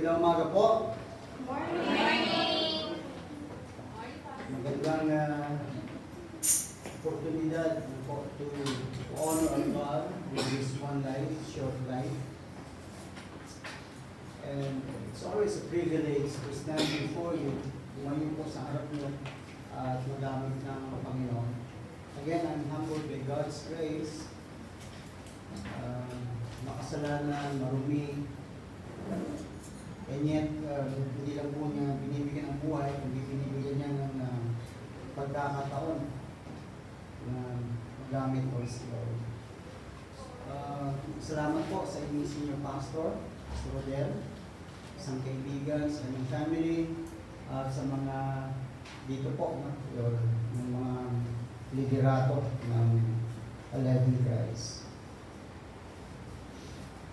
Magandang umaga po. Morning! Magandang oportunidad po to honor our God with this one life, short life. And it's always a privilege to stand before you, ngayon po sa harap niyo at magamit ng Panginoon. Again, I'm humbled by God's grace. Makasalanan, marumi, and yet, hindi lang po niya binibigyan ng buhay, kundi binibigyan niya ng pagkakataon na magamit po si Lord. Salamat po sa inyong senior pastor, Pastor Rodel, isang kaibigan, sa inyong family, at sa mga dito po, ng mga liderato ng 11 Guys.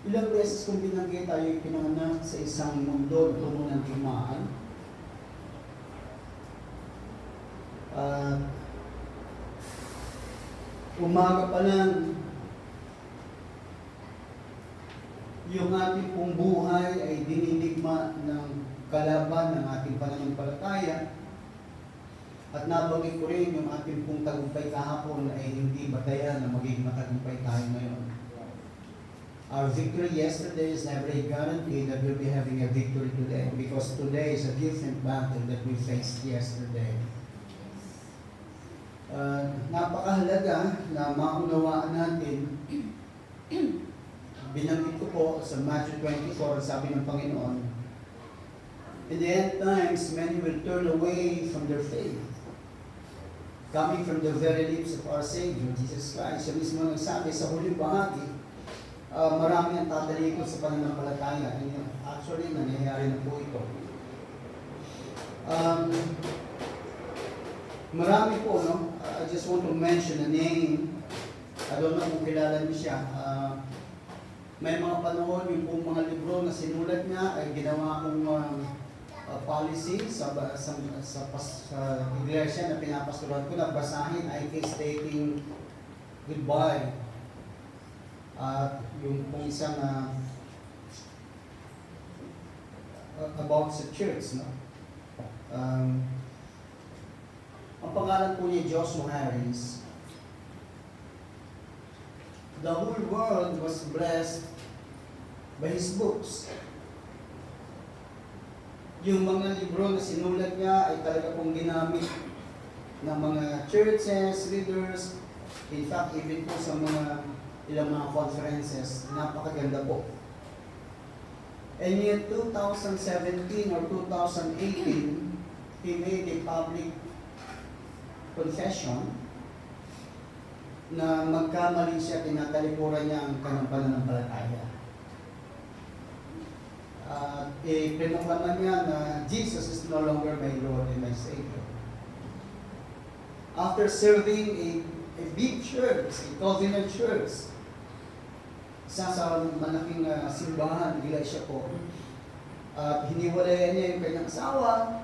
Ilang beses kung binanggit tayo pinanganak sa isang mundo puno ng timaan. Umaga pa lang, yung ating pong buhay ay dinidigma ng kalaban ng ating pananampalataya. At nabanggit ko rin yung ating pong tagumpay kahapon ay hindi batayan na magiging matagumpay tayo ngayon. Our victory yesterday is never a guarantee that we'll be having a victory today, because today is a different battle that we faced yesterday. Napakahalaga na maunawaan natin, binanggit ko po sa Matthew 24, sabi ng Panginoon, in the end times, many will turn away from their faith, coming from the very lips of our Savior, Jesus Christ. Siya mismo nagsabi sa huling bahagi, marami ang tatalikod sa pananampalataya. Actually, nangyayari na po ito. Marami po, no? I just want to mention a name. I don't know kung kilala niyo siya. May mga panahon, yung pong mga libro na sinulat niya ay ginawa kong policy sa iglesia na pinapastoran ko na basahin ay stating goodbye. At yung pong isang about sa church, no? Ang pangalan po niya Joshua Harris. The whole world was blessed by his books. Yung mga libro na sinulat niya ay talaga pong ginamit ng mga churches, leaders, in fact, even po sa ilang mga conferences, napakaganda po. And yet, 2017 or 2018, he made a public confession na magkamali siya, tinatalikuran niya ang kanyang pananampalataya. Pinuklaman niya na Jesus is no longer my Lord and my Savior. After serving a big church, a covenant church, isa sa malaking simbahan, iglesia po. At hiniwalayan niya yung kanyang asawa.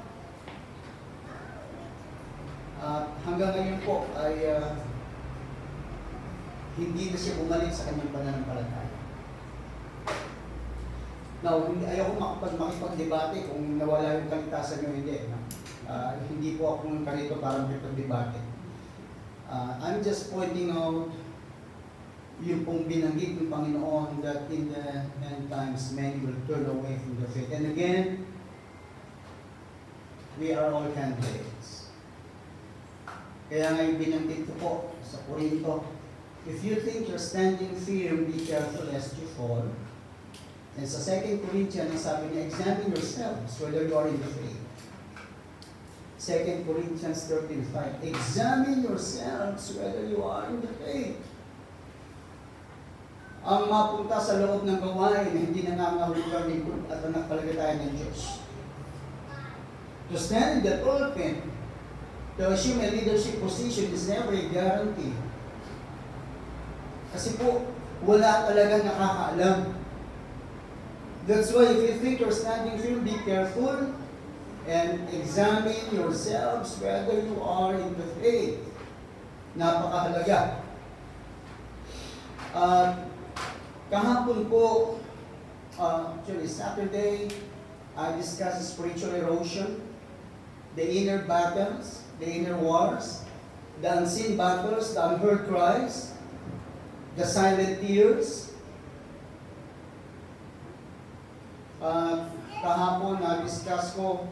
At hanggang ngayon po ay hindi na siya bumalik sa kanyang pananampalataya. Now, ayaw ko makipag-debate kung nawala yung kaligtasan nyo hindi. Hindi po ako karito para makipag-debate. I'm just pointing out yung pong binanggit ng Panginoon that in the end times, many will turn away from the faith. And again, we are all candidates. Kaya nga yung binanggit ko po sa Corinto, if you think you're standing firm, be careful lest you fall. And sa 2 Corinthians, sabi niya, examine yourselves whether you are in the faith. 2 Corinthians 13:5, examine yourselves whether you are in the faith. Ang mapunta sa loob ng gawain, hindi nangangahulugan lingkod at ang nagpalagatayan ng Diyos. To stand in the pulpit, to assume a leadership position is never a guarantee. Kasi po, wala talagang nakakaalam. That's why if you think you're standing firm, be careful and examine yourselves whether you are in the faith. Napakahalaga. Kahapon po, actually Saturday, I discussed spiritual erosion, the inner battles, the inner wars, the unseen battles, the unheard cries, the silent tears. Kahapon, na-discuss ko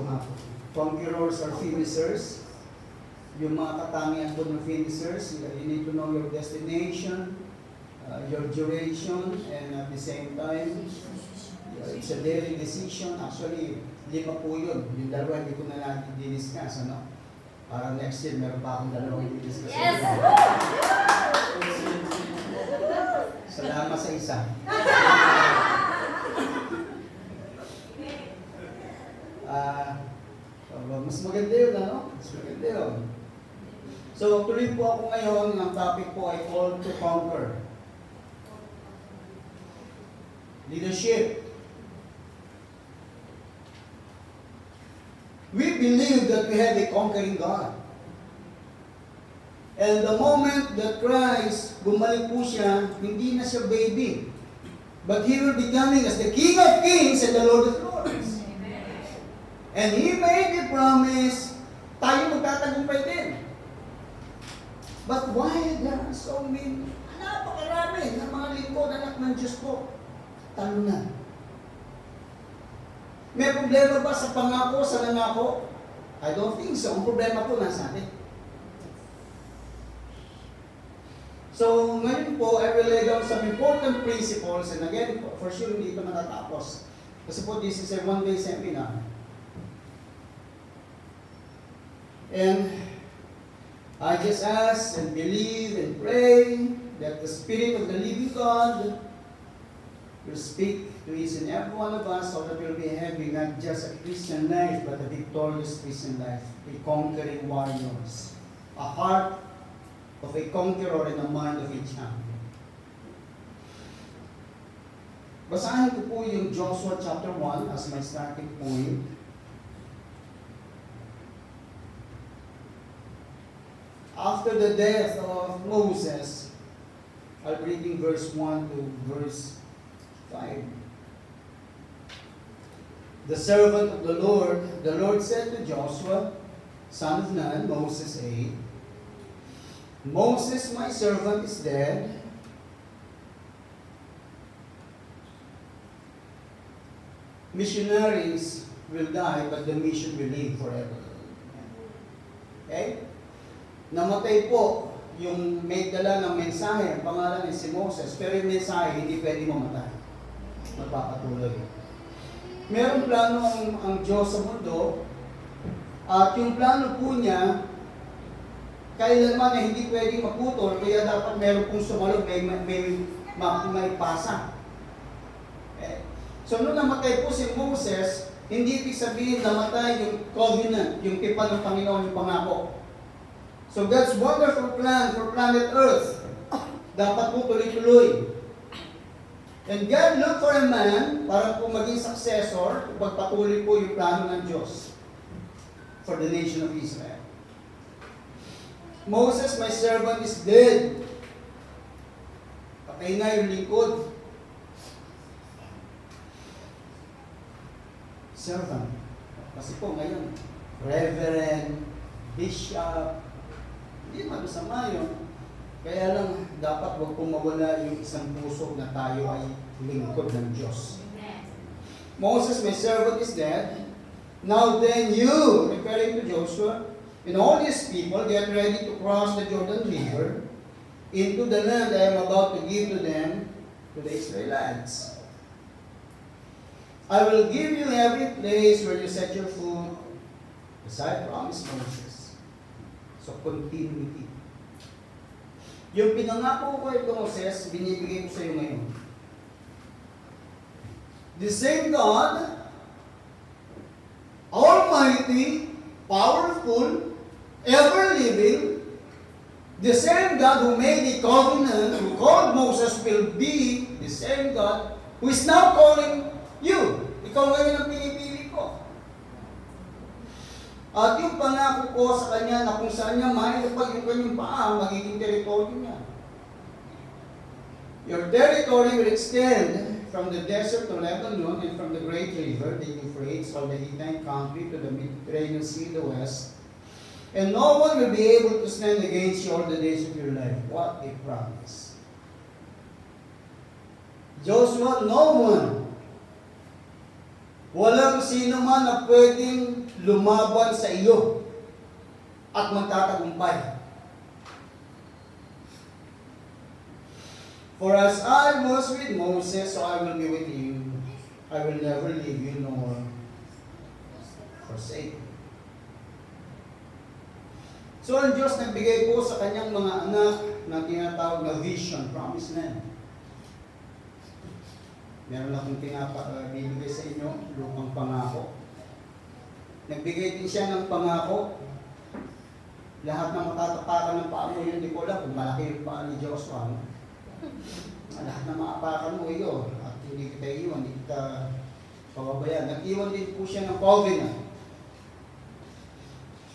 hapon. Conquerors or finishers. Yung mga katangian po ng finishers, you need to know your destination, your duration, and at the same time, it's a daily decision. Actually, 5 po yun. Yung dalawa, hindi ko na natin di-discuss, ano? Para next year, meron pa akong dalawang di-discuss. Yes! Salamat sa isa. Mas maganda yun, ano? Mas maganda yun. So, tuloy po ako ngayon. Ang topic po ay call to conquer. Leadership. We believe that we have a conquering God. And the moment that Christ, bumalik po siya, hindi na siya baby. But He will be coming as the King of Kings and the Lord of Lords. And He made a promise, tayo magtatagumpay din. But why there are so many, napakarami ng mga lingkod, anak ng Diyos po, talo na. May problema ba sa pangako, sa nangako? I don't think so. Ang problema po nasa atin. So, ngayon po, I will lay down some important principles. And again, for sure, hindi ito matatapos. Kasi po, this is a one-day seminar. And I just ask and believe and pray that the Spirit of the living God will speak to each and every one of us so that we'll be having not just a Christian life, but a victorious Christian life, a conquering warriors, a heart of a conqueror and a mind of a champion. Basahin ko po yung Joshua chapter 1 as my starting point. After the death of Moses, I'll be reading verse 1 to verse 5. The servant of the Lord said to Joshua, son of Nun, Moses' aide, Moses, my servant, is dead. Missionaries will die, but the mission will live forever. Okay? Namatay po yung may dala ng mensahe, ang pangalan ni si Moses, pero yung mensahe hindi pwede mamatay. Magpapatuloy. Merong plano ang Diyos sa mundo, at yung plano po niya, kailanman na hindi pwedeng maputol, kaya dapat meron pong sumalog, may pasa. Okay? So, nung namatay po si Moses, hindi ibig sabihin namatay yung covenant, yung tipan ng Panginoon, yung pangako. So, God's wonderful plan for planet Earth, dapat po tuloy-tuloy. And God looked for a man para po maging successor, pagpatuloy po yung plano ng Diyos for the nation of Israel. Moses, my servant, is dead. Patay na yung lingkod. Servant. Kasi po ngayon, reverend, bishop, hindi masama yun. Kaya lang, dapat wag pong mawala yung isang puso na tayo ay lingkod ng Diyos. Moses, my servant, is dead. Now then you, referring to Joshua, and all these people, get ready to cross the Jordan River into the land I am about to give to them, to the Israelites. I will give you every place where you set your foot, as I promised Moses. So, continuity. Yung pinangako ko ito, Moses, binibigay ko sa iyo ngayon. The same God, Almighty, powerful, ever-living, the same God who made the covenant, who called Moses, will be the same God who is now calling you. Ikaw ngayon ang pinipili ko. At yung pangako ko sa kanya na kung saan niya mailapag yung kanyang paa, magiging teritoryo niya. Your territory will extend from the desert to Lebanon, and from the great river, the Euphrates, or the Hittite country to the Mediterranean Sea, the west. And no one will be able to stand against you all the days of your life. What a promise. Joshua, no one. Walang sino man na pwedeng lumaban sa iyo at magtatagumpay. For as I was with Moses, so I will be with you. I will never leave you nor forsake you. So ang Diyos nagbigay po sa kanyang mga anak na tinatawag na vision, promise land. Meron akong bibigay sa inyo, lupang pangako. Nagbigay din siya ng pangako. Lahat ng matatapakan ng paa mo, hindi ko alam kung malaki yung paa ni Joshua. No? Lahat ng maapakan mo iyo at hindi kita iwan, hindi kita pababayaan. Nag-iwan din po siya ng covenant.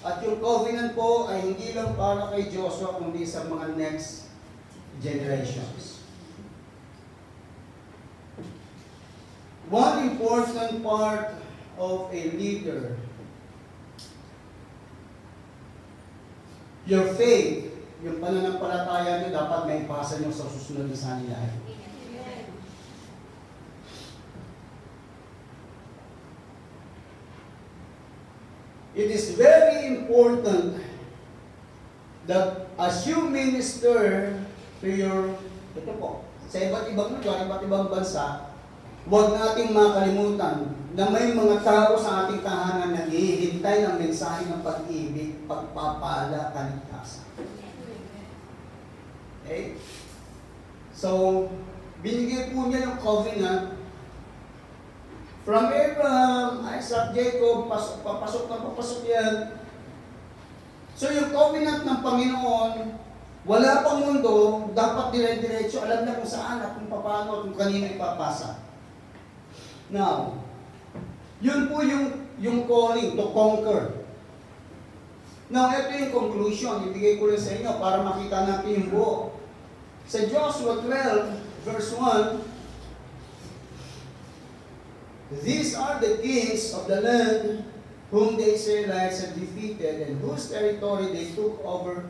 At yung covenant po ay hindi lang para kay Joshua kundi sa mga next generations. One important part of a leader, your faith, yung pananampalataya nyo, dapat may ipasa nyo sa susunod na sanilayan. It is very important that as you minister to your, ito po, sa iba't ibang lugar, iba't ibang bansa, huwag nating makalimutan na may mga tao sa ating tahanan na hihintay ng mensahe ng pag-ibig, pagpapala, kaligtasan. Okay? So, binigay po niya ng covenant from Abraham, Isaac, Jacob, papasok yan. So, yung covenant ng Panginoon, wala pang mundo, dapat dire-diretso, alam na kung saan at kung paano at kung kanino ipapasa. Now, yun po yung calling to conquer. Now, ito yung conclusion. Ibigay ko rin sa inyo para makita natin yung buo. Sa Joshua 12, verse 1, these are the kings of the land whom the Israelites had defeated and whose territory they took over.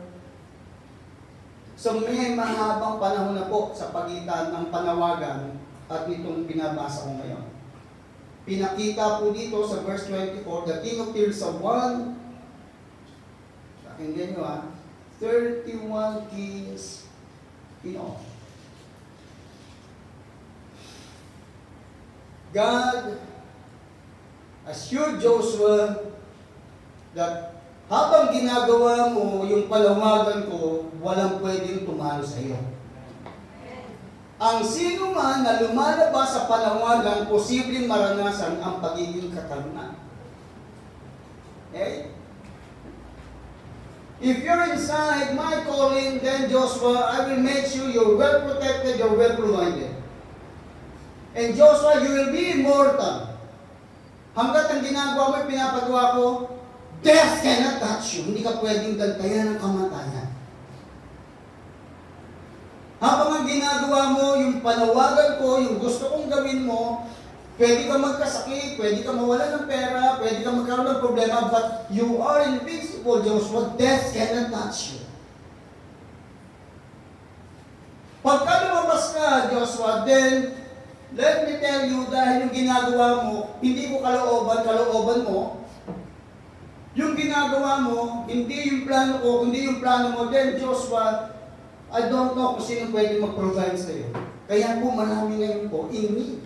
So may mahabang panahon na po sa pagitan ng panawagan at itong binabasa ko ngayon. Pinakita po dito sa verse 24, the king of Tirzah won, pakinggan nyo 31 kings in all. God assured Joshua that habang ginagawa mo yung palawagan ko, walang pwedeng tumalo sa iyo. Ang sino man na lumalabas sa panawagan, posibleng maranasan ang pagiging katalunan. Okay? If you're inside my calling, then Joshua, I will make sure you're well protected, you're well provided. And Joshua, you will be immortal. Hanggat ang ginagawa mo, pinapagawa ko, death cannot touch you. Hindi ka pwedeng gantayan ng kamatayan. Habang ang ginagawa mo, yung panawagan ko, yung gusto kong gawin mo, pwede ka magkasakit, pwede ka mawala ng pera, pwede ka magkaroon ng problema, but you are invincible, Joshua. Death cannot touch you. Pagka lumabas ka, Joshua, then, let me tell you, dahil yung ginagawa mo, hindi ko kalooban mo, yung ginagawa mo, hindi yung plano ko, kundi yung plano mo, then Joshua, I don't know kung sino pwede mag-provide sa iyo. Kaya po marami ngayon po in need.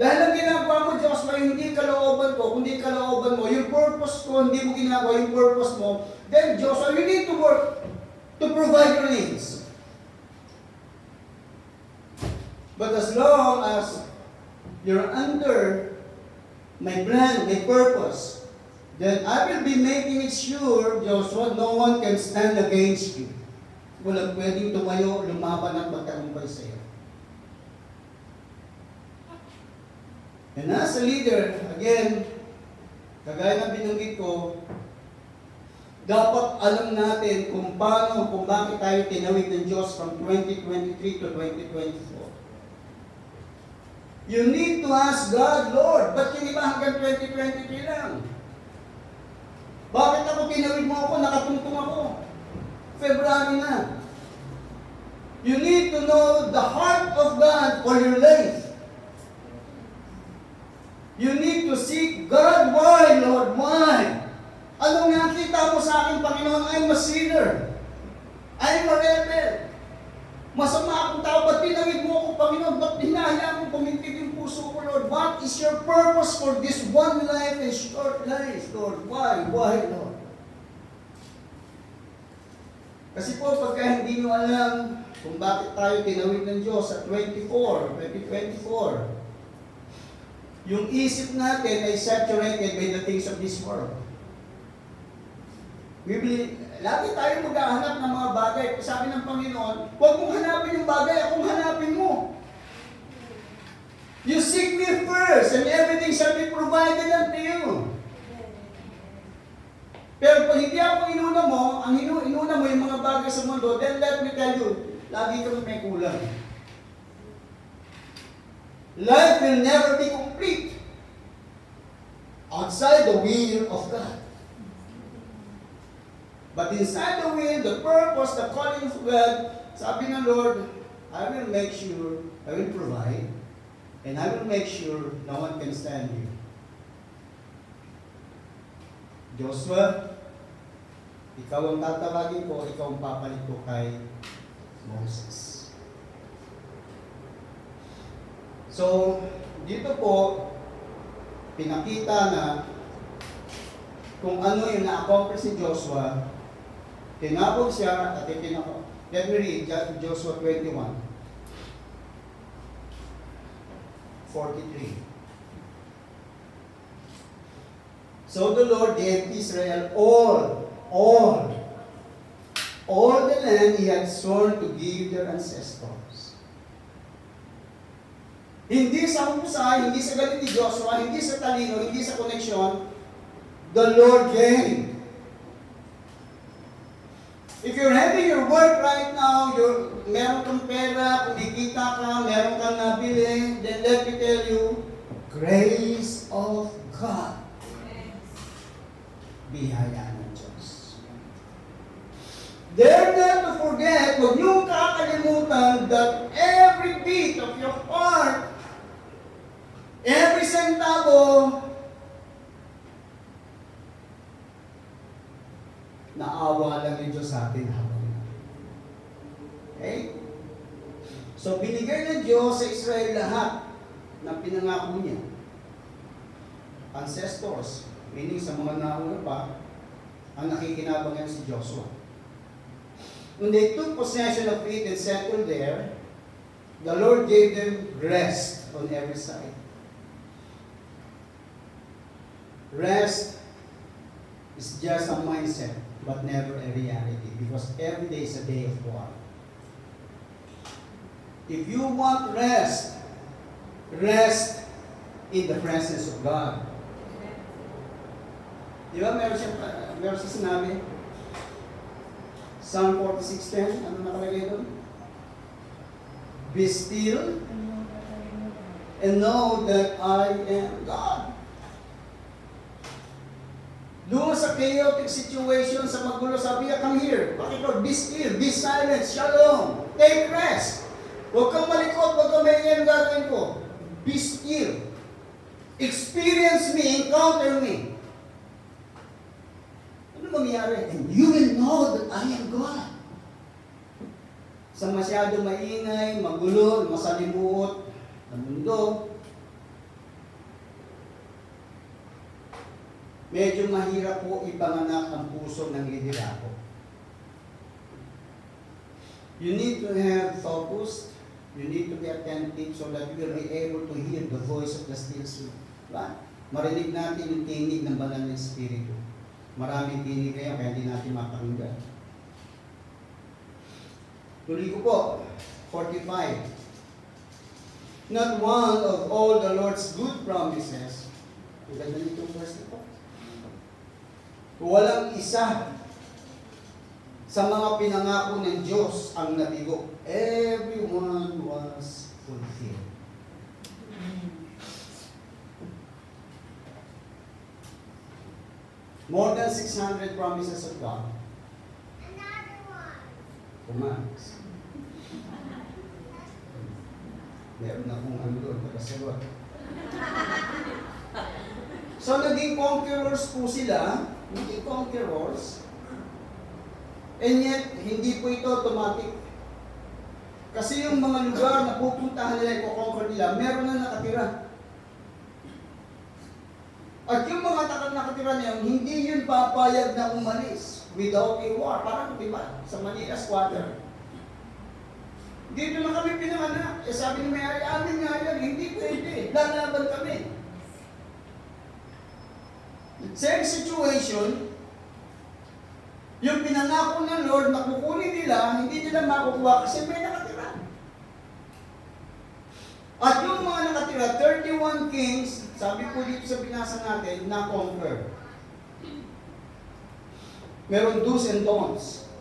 Dahil ang ginagawa mo, Joshua, hindi kalooban ko, kundi kalooban mo, yung purpose ko, hindi mo ginagawa yung purpose mo, then Joshua, you need to work to provide your needs. But as long as you're under my plan, my purpose, then I will be making it sure, Joshua, no one can stand against you. Walang pwedeng tumayo, lumaban at magtagumpay sa iyo. And as a leader, again, kagaya ng binanggit ko, dapat alam natin kung paano, kung bakit tayo tinawid ng Diyos from 2023 to 2024. You need to ask God, Lord, ba't yung iba hanggang 2023 lang? Bakit ako tinawid mo ako, nakatungtong ako? February na. You need to know the heart of God for your life. You need to seek God. Why, Lord? Why? Anong nakita mo sa akin, Panginoon? I'm a sinner. I'm a rebel. Masama akong tao. Ba't tinawid mo ako, Panginoon? Ba't hinahayaan mo pumintig yung puso ko, Lord? What is your purpose for this one life and short life, Lord? Why? Why, Lord? Kasi po, pagka hindi nyo alam kung bakit tayo tinawid ng Diyos sa 2024, yung isip natin ay saturated by the things of this world. Lagi tayo maghahanap ng mga bagay. Sabi ng Panginoon, huwag mong hanapin yung bagay, akong hanapin mo. You seek me first, and everything shall be provided unto you. Pero kung hindi ako inuna mo, ang inuna mo yung mga bagay sa mundo, then let me tell you, lagi kami may kulang. Life will never be complete outside the will of God. But inside the will, the purpose, the calling of God, sabi ng Lord, I will make sure, I will provide, and I will make sure no one can stand you. Joshua, ikaw ang tatawagin ko, ikaw ang papalit ko kay Moses. So, dito po, pinakita na kung ano yung na-accomplish ni Joshua, tinawag siya at itinawag. Let me read Joshua 21, 43. So the Lord gave Israel all the land He had sworn to give their ancestors. Hindi sa husay, hindi sa galit ni Joshua, hindi sa talino, hindi sa koneksyon, the Lord gave. If you're having your work right now, meron kang pera, kumikita ka, meron kang nabili, then let me tell you, grace of God. Biyaya ng Diyos. Dare not to forget, huwag niyong kakalimutan that every beat of your heart, every centavo, naawa lang yung Diyos sa atin habang natin. Okay? So, binigay ng Diyos sa Israel lahat ng pinangako niya. Ancestors, meaning sa mga nauna pa, ang nakikinabang yan si Joshua. When they took possession of it and settled there, the Lord gave them rest on every side. Rest is just a mindset, but never a reality, because every day is a day of war. If you want rest, rest in the presence of God. Di ba meron siya sinabi? Psalm 46:10, ano nakalagay doon? Be still and know that I am God. Doon sa chaotic situation, sa magulo, sabi niya, come here. Bakit Lord? Be still, be silent, shalom, take rest. Huwag kang malikot, huwag kang maingay ang gagawin ko. Be still. Experience me, encounter me. Ano mangyayari? And you will know that I am God. Sa masyado maingay, magulo, masalimuot ng mundo, medyo mahirap po ipanganak ang puso ng liderato. You need to have focus, you need to be attentive so that you will be able to hear the voice of the still small. Diba? Marinig natin yung tinig ng banal ng Espiritu. Maraming tinig kayo kaya hindi natin mapakinggan. Tuloy ko po, 45. Not one of all the Lord's good promises, tulad na nitong verse na po, walang isa sa mga pinangako ng Diyos ang nabigo. Everyone was fulfilled. More than 600 promises of God. Pumags. Meron na kung ano doon, nakasagot. So, naging conquerors po sila, naging conquerors, and yet, hindi po ito automatic. Kasi yung mga lugar na pupuntahan nila, i-conquer nila, meron na nakatira. At yung mga nakatira niya, hindi yun papayag na umalis without a war. Parang, di ba, sa Manila Squatter. Dito na kami pinanganak. Eh sabi ni Mary, amin nga yan, hindi pwede. Lalaban kami. Same situation, yung pinangako ng Lord na kukunin nila, hindi nila makukuha kasi may nakatira. At yung mga nakatira, 31 kings, sabi po dito sa binasa natin, na conquer. Meron do's and don'ts.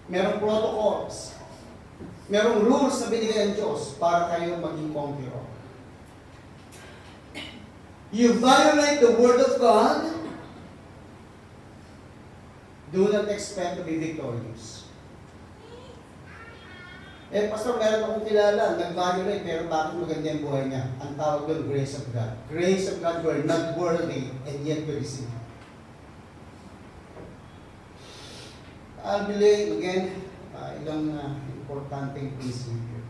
Meron protocols. Merong rules na binigay ng Diyos para kayo maging conqueror. You violate the word of God, do not expect to be victorious. Eh, Pastor, meron akong kilala, nag-violate, pero bakit maganda yung buhay niya? Ang tawag doon, grace of God. Grace of God, we're not worthy, and yet we receive. I'll belay again, ilang importanteng piece here.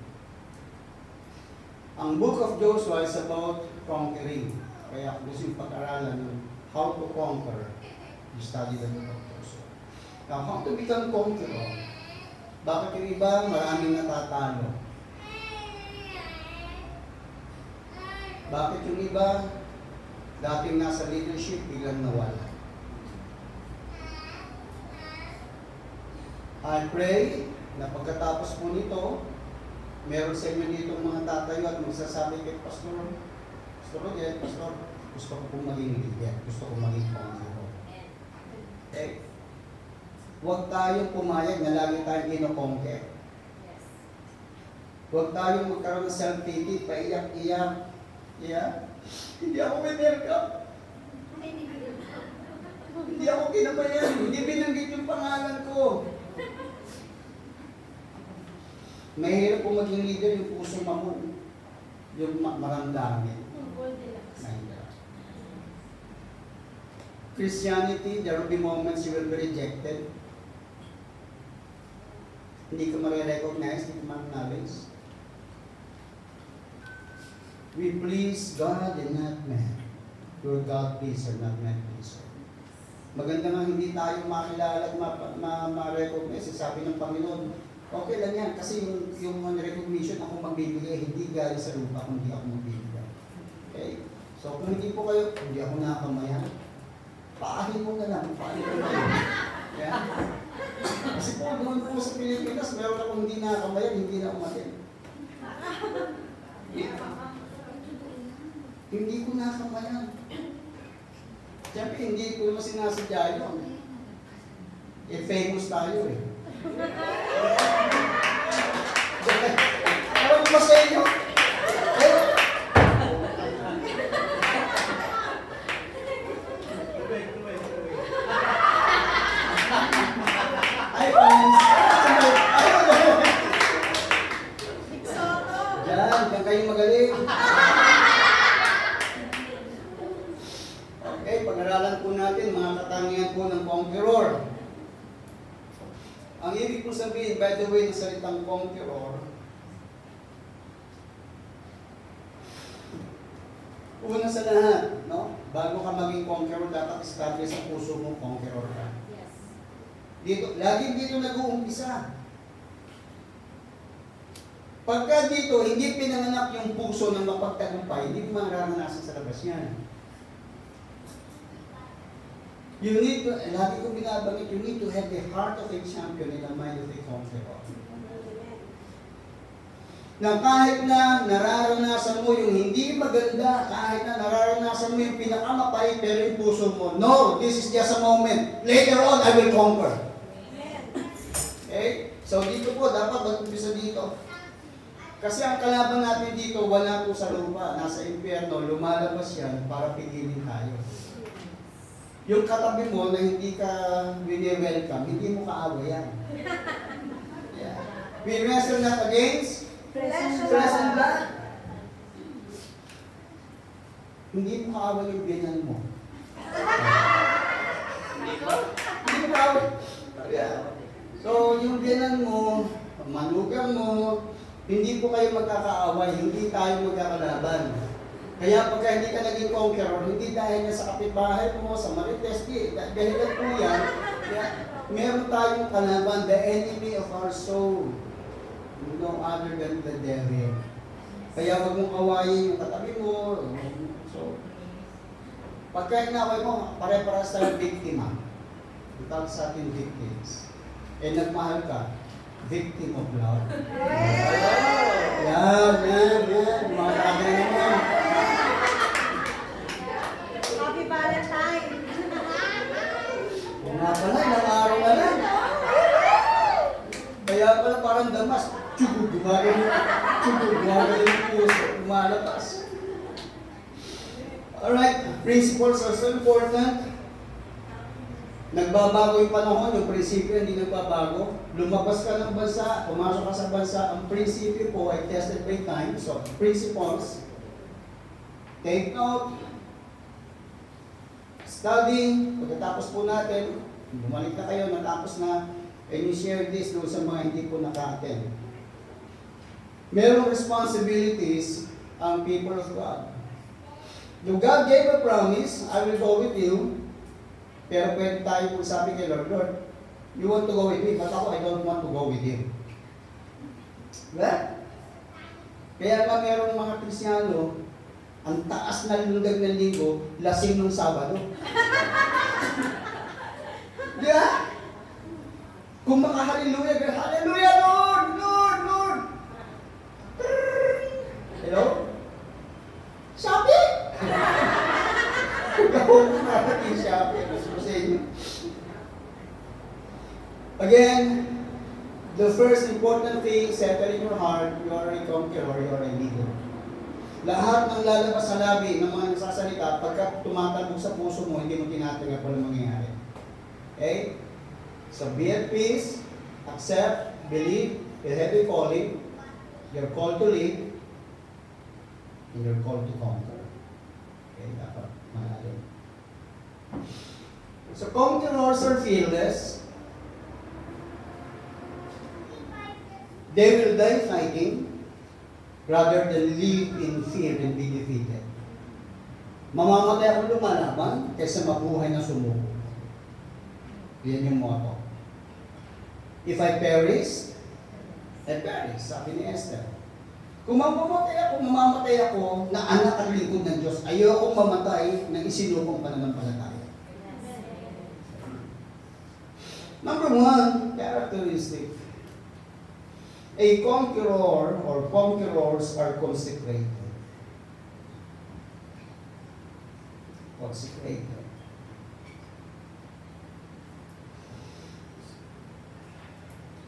Ang book of Joshua is about conquering. Kaya kung gusto yung pag-aralan ng how to conquer, you study the book of Joshua. Now, how to become conqueror? Bakit yung iba maraming natatalo? Bakit yung iba dating nasa leadership biglang nawala? I pray na pagkatapos po nito, meron sa inyo dito mga tatayo at magsasabi kay Pastor, Pastor, gusto ko pong maging leader, gusto ko maging conqueror. Okay? Huwag tayong pumayag na lagi tayong kino-conquer. Huwag tayong magkaroon ng self-pity, paiyak-iyak. Yeah? Hindi ako welcome. Hindi ako kinabayan. Hindi binanggit yung pangalan ko. Mahirap po maging leader yung puso mamon. Yung maramdamin. Christianity, there will be moments you will be rejected. Hindi ka ma-recognize, hindi ka ma-acknowledge. We please God and not man. You're God pleaser, not man pleaser. Maganda nga hindi tayo makilala at ma-recognize. Sabi ng Panginoon, okay lang yan, kasi yung recognition ako magbibigay, hindi galing sa lupa, kundi ako magbibigay. Okay? So kung hindi po kayo, hindi ako nakakamayan, paahin mo na lang, paahin mo na lang. Yeah? Kasi po, doon po sa Pilipinas, meron akong hindi nakakamayan, hindi na umatin. Yeah. Hindi ko nakakamayan. Siyempre, hindi ko naman sinasadya yun. Eh, famous tayo eh. Ewan ko ba sa inyo? Ay, friends. Diyan kayo magaling. Okay, pag-aralan po natin mga katangian po ng conqueror. Ang ibig po sabihin, by the way, ng salitang conqueror, una sa lahat, no? Bago ka maging conqueror, dapat establish sa puso mo, conqueror ka. Yes. Dito, laging dito nag-uumpisa. Pagka dito, hindi pinanganak yung puso ng mapagtagumpay, hindi mo mararanasan sa labas yan. You need to, lagi kong binabanggit, you need to have the heart of a champion and the mind of a conqueror. Na kahit na nararanasan mo yung hindi maganda, kahit na nararanasan mo yung pinakamapay, pero yung puso mo, no, this is just a moment. Later on, I will conquer. So dito po, dapat mag-umpisa dito. Kasi ang kalaban natin dito, wala po sa lupa, nasa impyerno, lumalabas yan para pigilin tayo. Yung katabi mo na hindi ka wini-welcome, hindi mo kaaway yan. Yeah. We wrestle not against flesh and blood. Hindi mo kaaway yung binan mo. Hindi mo kaaway. Yeah. So, yung binan mo, manugang mo, hindi po kayo magkakaaway, hindi tayo magkakalaban. Kaya pagka hindi ka naging conqueror, hindi dahil na sa kapitbahay mo, sa marites, dahilan po yan, meron tayong kalaban, the enemy of our soul, no other than the devil. Kaya wag mong awayin yung katabi mo. So, pagka inaway mo, pare-paras tayong biktima. Itawag sa ating victims. Eh, nagmahal ka, victim of love. Yan. Mga kagay naman. Happy Valentine! Kung nga pala, ilang araw na lang. Kaya pala parang damas. Gumagano yung puso. Lumalabas. Alright, principles are so important. Nagbabago yung panahon, yung prinsipyo hindi nagbabago. Lumabas ka ng bansa, pumasok ka sa bansa, ang prinsipyo po ay tested by time. So, principles, take note, studying, pagkatapos po natin, bumalik na kayo, natapos na, and you share this doon sa mga hindi po naka-attend. Merong responsibilities ang people of God. If God gave a promise, I will go with you. Pero pwede tayo kung sabi kay Lord, Lord, you want to go with me, but ako, I don't want to go with you. Right? Kaya nga merong mga Kristyano, ang taas na lundag ng linggo, lasing nung Sabado. Yeah? Kung maka-hallelujah, hallelujah, Lord, Lord, Lord. Hello? Sabi? Again, the first important thing, settle in your heart, you are a conqueror, you are a leader. Lahat ng lalabas sa labi ng mga nagsasalita, pagka tumatalbog sa puso mo, hindi mo tinatanggap walang mangyayari. Okay? So be at peace, accept, believe, you have a calling, you're called to lead, and you're called to conquer. Okay, dapat malalim. So conquerors are fearless. They will die fighting rather than live in fear and be defeated. Mamamatay ako lumalaban kaysa mabuhay na sumuko. Yan yung motto. If I perish, I perish, sabi ni Esther. Kung mamamatay ako na anak at lingkod ng Diyos, ayokong mamatay ng isinukong pananampalataya. Number one, characteristic. A conqueror or conquerors are consecrated. Consecrated.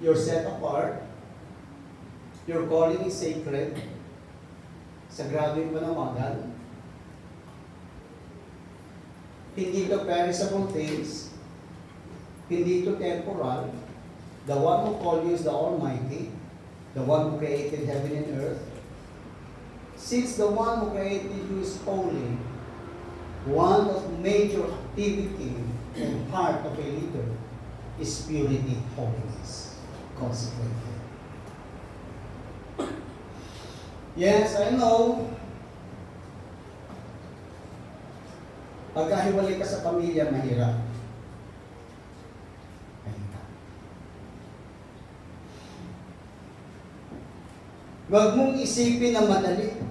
You're set apart. Your calling is sacred. Sagrado yung panawagan. Hindi ito perishable things. Hindi ito temporal. The one who called you is the Almighty. The one who created heaven and earth. Since the one who created you is holy, one of major activity and part of a leader is purity, holiness, consecrated. Yes, I know. Pagkahiwalay ka sa pamilya, mahirap. Huwag mong isipin na madali.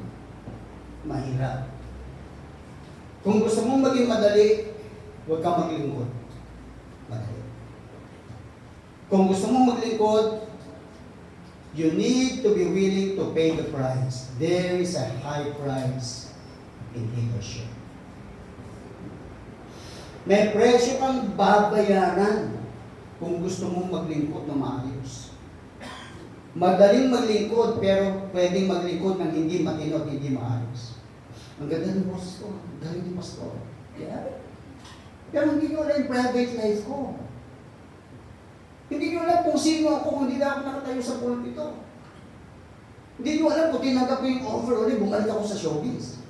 Mahirap. Kung gusto mong maging madali, huwag kang maglingkod. Madali. Kung gusto mong maglingkod, you need to be willing to pay the price. There is a high price in leadership. May presyo kang babayaran kung gusto mong maglingkod na maayos. Madaling maglingkod, pero pwedeng maglingkod ng hindi matino at hindi maayos. Ang ganda ng boses ko, ang galing ni pastor. Yeah. Pero hindi nyo alam yung private life ko. Hindi nyo alam kung sino ako kung hindi na ako nakatayo sa pulpito. Hindi nyo alam kung tinanggap ko yung offer ulit, bumalik ako sa showbiz.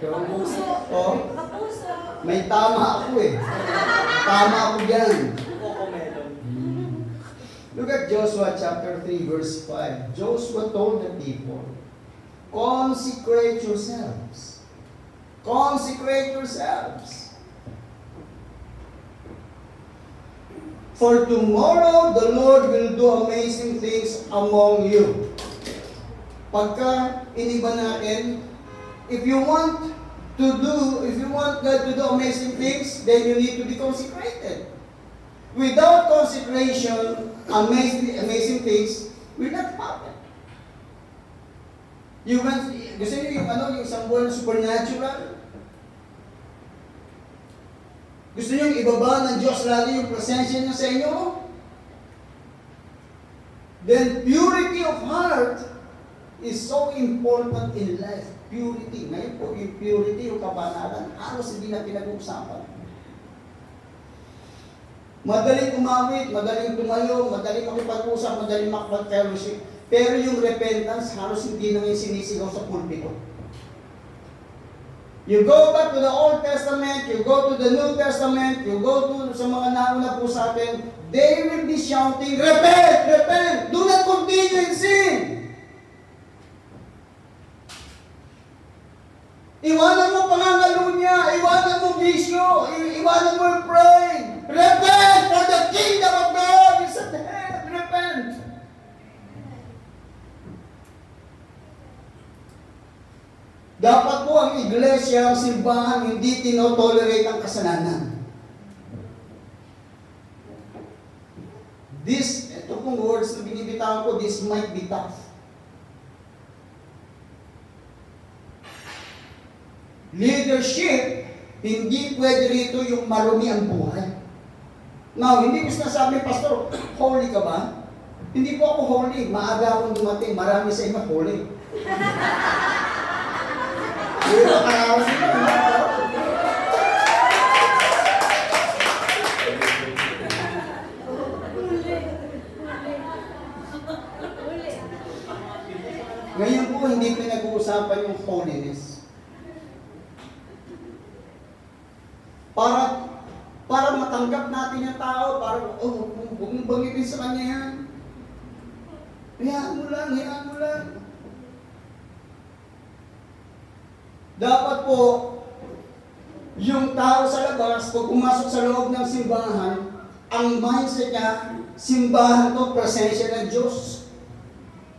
Pero Kapuso. oh, Kapuso. may tama ako eh. Tama ako dyan. Look at Joshua chapter 3 verse 5. Joshua told the people, consecrate yourselves. Consecrate yourselves. For tomorrow the Lord will do amazing things among you. Pagka iniba natin, if you want God to do amazing things, then you need to be consecrated. Without consecration, amazing things will not happen. Gusto niyo yung isang buwan na supernatural? Gusto niyo yung ibaba ng Diyos lalo yung presensya niya sa inyo? Then purity of heart is so important in life. Purity. Ngayon po, yung purity, yung kabanalan, halos hindi na pinag-uusapan. Madaling umawit, madaling tumayo, madaling makipag-usap, madaling makipag-fellowship. Pero yung repentance, halos hindi na yung sinisigaw sa pulpito. You go back to the Old Testament, you go to the New Testament, you go to sa mga nauna po sa atin, they will be shouting, repent, repent, do not continue in sin. Iwanan mo pangangalunya, iwanan mo bisyo, iwanan mo yung pride. Repent, for the kingdom of God is at hand. Repent. Dapat po ang iglesia, ang simbahan, hindi tinotolerate ang kasalanan. Ito pong words na binibitawan ko, this might be tough. Leadership, hindi pwede rito yung marumi ang buhay. Now, hindi ko sinasabi, Pastor, holy ka ba? Hindi po ako holy. Maaga akong dumating. Marami sa inyo holy. Ngayon po, hindi pinag-uusapan yung holiness. Para matanggap natin yung tao, para, huwag mong bangitin sa kanya yan. Hayaan mo lang. Dapat po, yung tao sa labas, pag pumasok sa loob ng simbahan, ang mindset niya, simbahan to, presensya ng Diyos.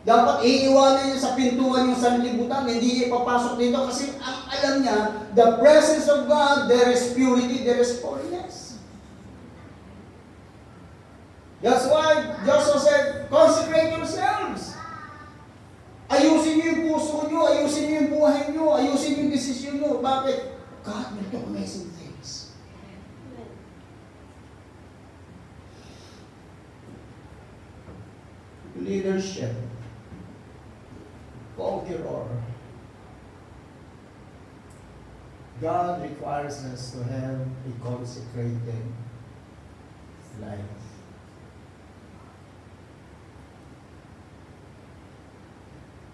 Dapat iiwanan niya sa pintuan yung sanlibutan, hindi niya ipapasok dito kasi ang alam niya, the presence of God, there is purity, there is holiness. That's why Joshua said, consecrate yourselves. Ayusin niyo yung puso niyo, ayusin niyo yung buhay niyo, ayusin niyo yung desisyon niyo. Bakit? God will do amazing things. Leadership. Conqueror. God requires us to have a consecrated life.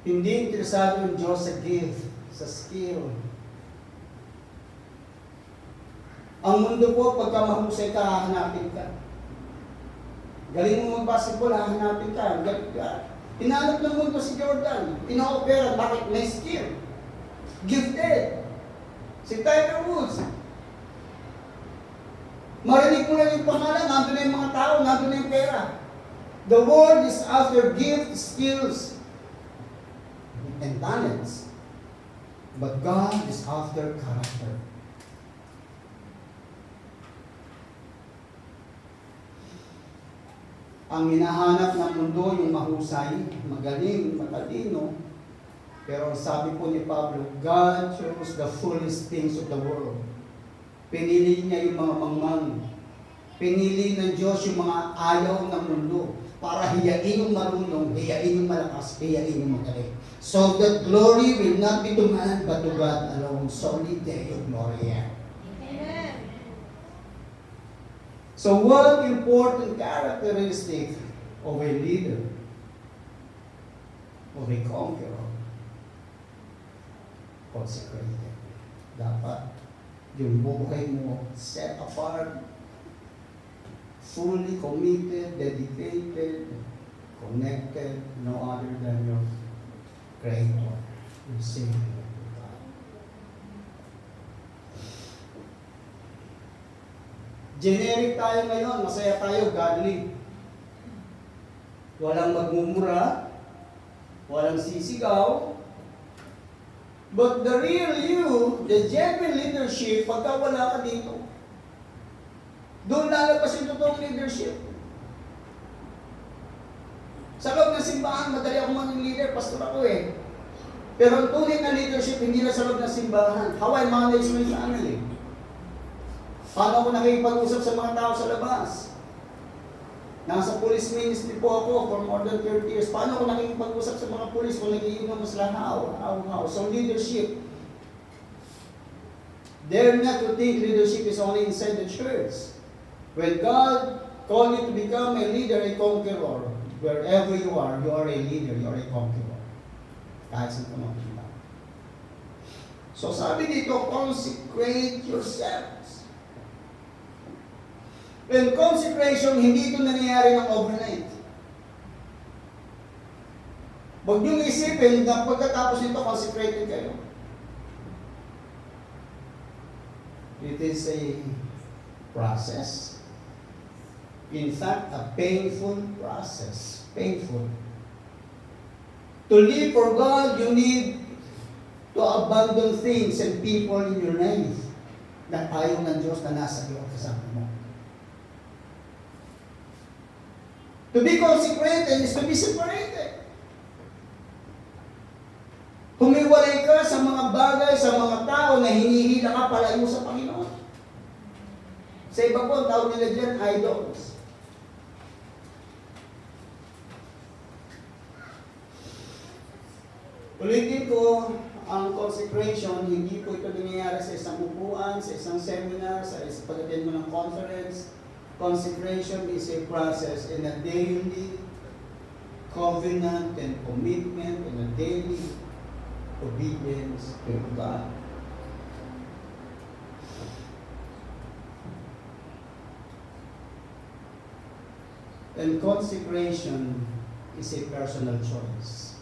Hindi interesado yung Diyos sa gift, sa skill. Ang mundo po, pagka mahusay ka, hahanapin ka. Galing mo mag-basketball, hahanapin ka. Galing ka. Hinanap ng mundo si Jordan. Ino-opera, bakit? May skill. Gifted. Si Tiger Woods. Marinig mo lang yung pangalan, nandun na yung mga tao, nandun na yung pera. The world is after gift, skills, and talents. But God is after character. Ang hinahanap ng mundo yung mahusay, magaling, matalino. Pero ang sabi po ni Pablo, God chose the foolish things of the world Pinili niya yung mga mangmang. Pinili ng Diyos yung mga ayaw ng mundo para hiyain yung marunong, hiyain yung malakas, hiyain yung magaling. So that glory will not be to man, but to God alone. Solely Deo Gloria. Amen. So what important characteristic of a leader, of a conqueror? Consecrated. Dapat yung buhay mo set apart, fully committed, dedicated, connected, no other than your Creator, your Savior. Generic tayo ngayon, masaya tayo, godly. Walang magmumura, walang sisigaw. But the real you, the genuine leadership, pagka wala ka dito, doon lalabas yung totoong leadership. Sa loob ng simbahan, madali ako maging leader, pastor ako eh. Pero ang tunay na leadership, hindi na sa loob ng simbahan. How I manage my family. Paano ako nakikipag-usap sa mga tao sa labas? Nasa police ministry po ako for more than 30 years. Paano ako nakikipag-usap sa mga police kung nagiinom sila how? So leadership. Dare not to think leadership is only inside the church. When God called you to become a leader, a conqueror, wherever you are a leader, you are a conqueror. Kahit saan ka makikita. So sabi dito, consecrate yourselves. When consecration, hindi ito nangyayari ng overnight. Huwag niyong isipin na pagkatapos nito, consecrated kayo. It is a process. In fact, a painful process. Painful. To live for God, you need to abandon things and people in your life na ayaw ng Diyos na nasa iyo at kasama mo. To be consecrated is to be separated. Humiwalay ka sa mga bagay, sa mga tao na hinihila ka palayo sa Panginoon. Sa iba po, ang tawag nila dyan, idols. Ulitin ko, ang consecration, hindi po ito nangyayari sa isang upuan, sa isang seminar, sa isang pag-attend mo ng conference. Consecration is a process in a daily covenant and commitment and a daily obedience to God. And consecration is a personal choice.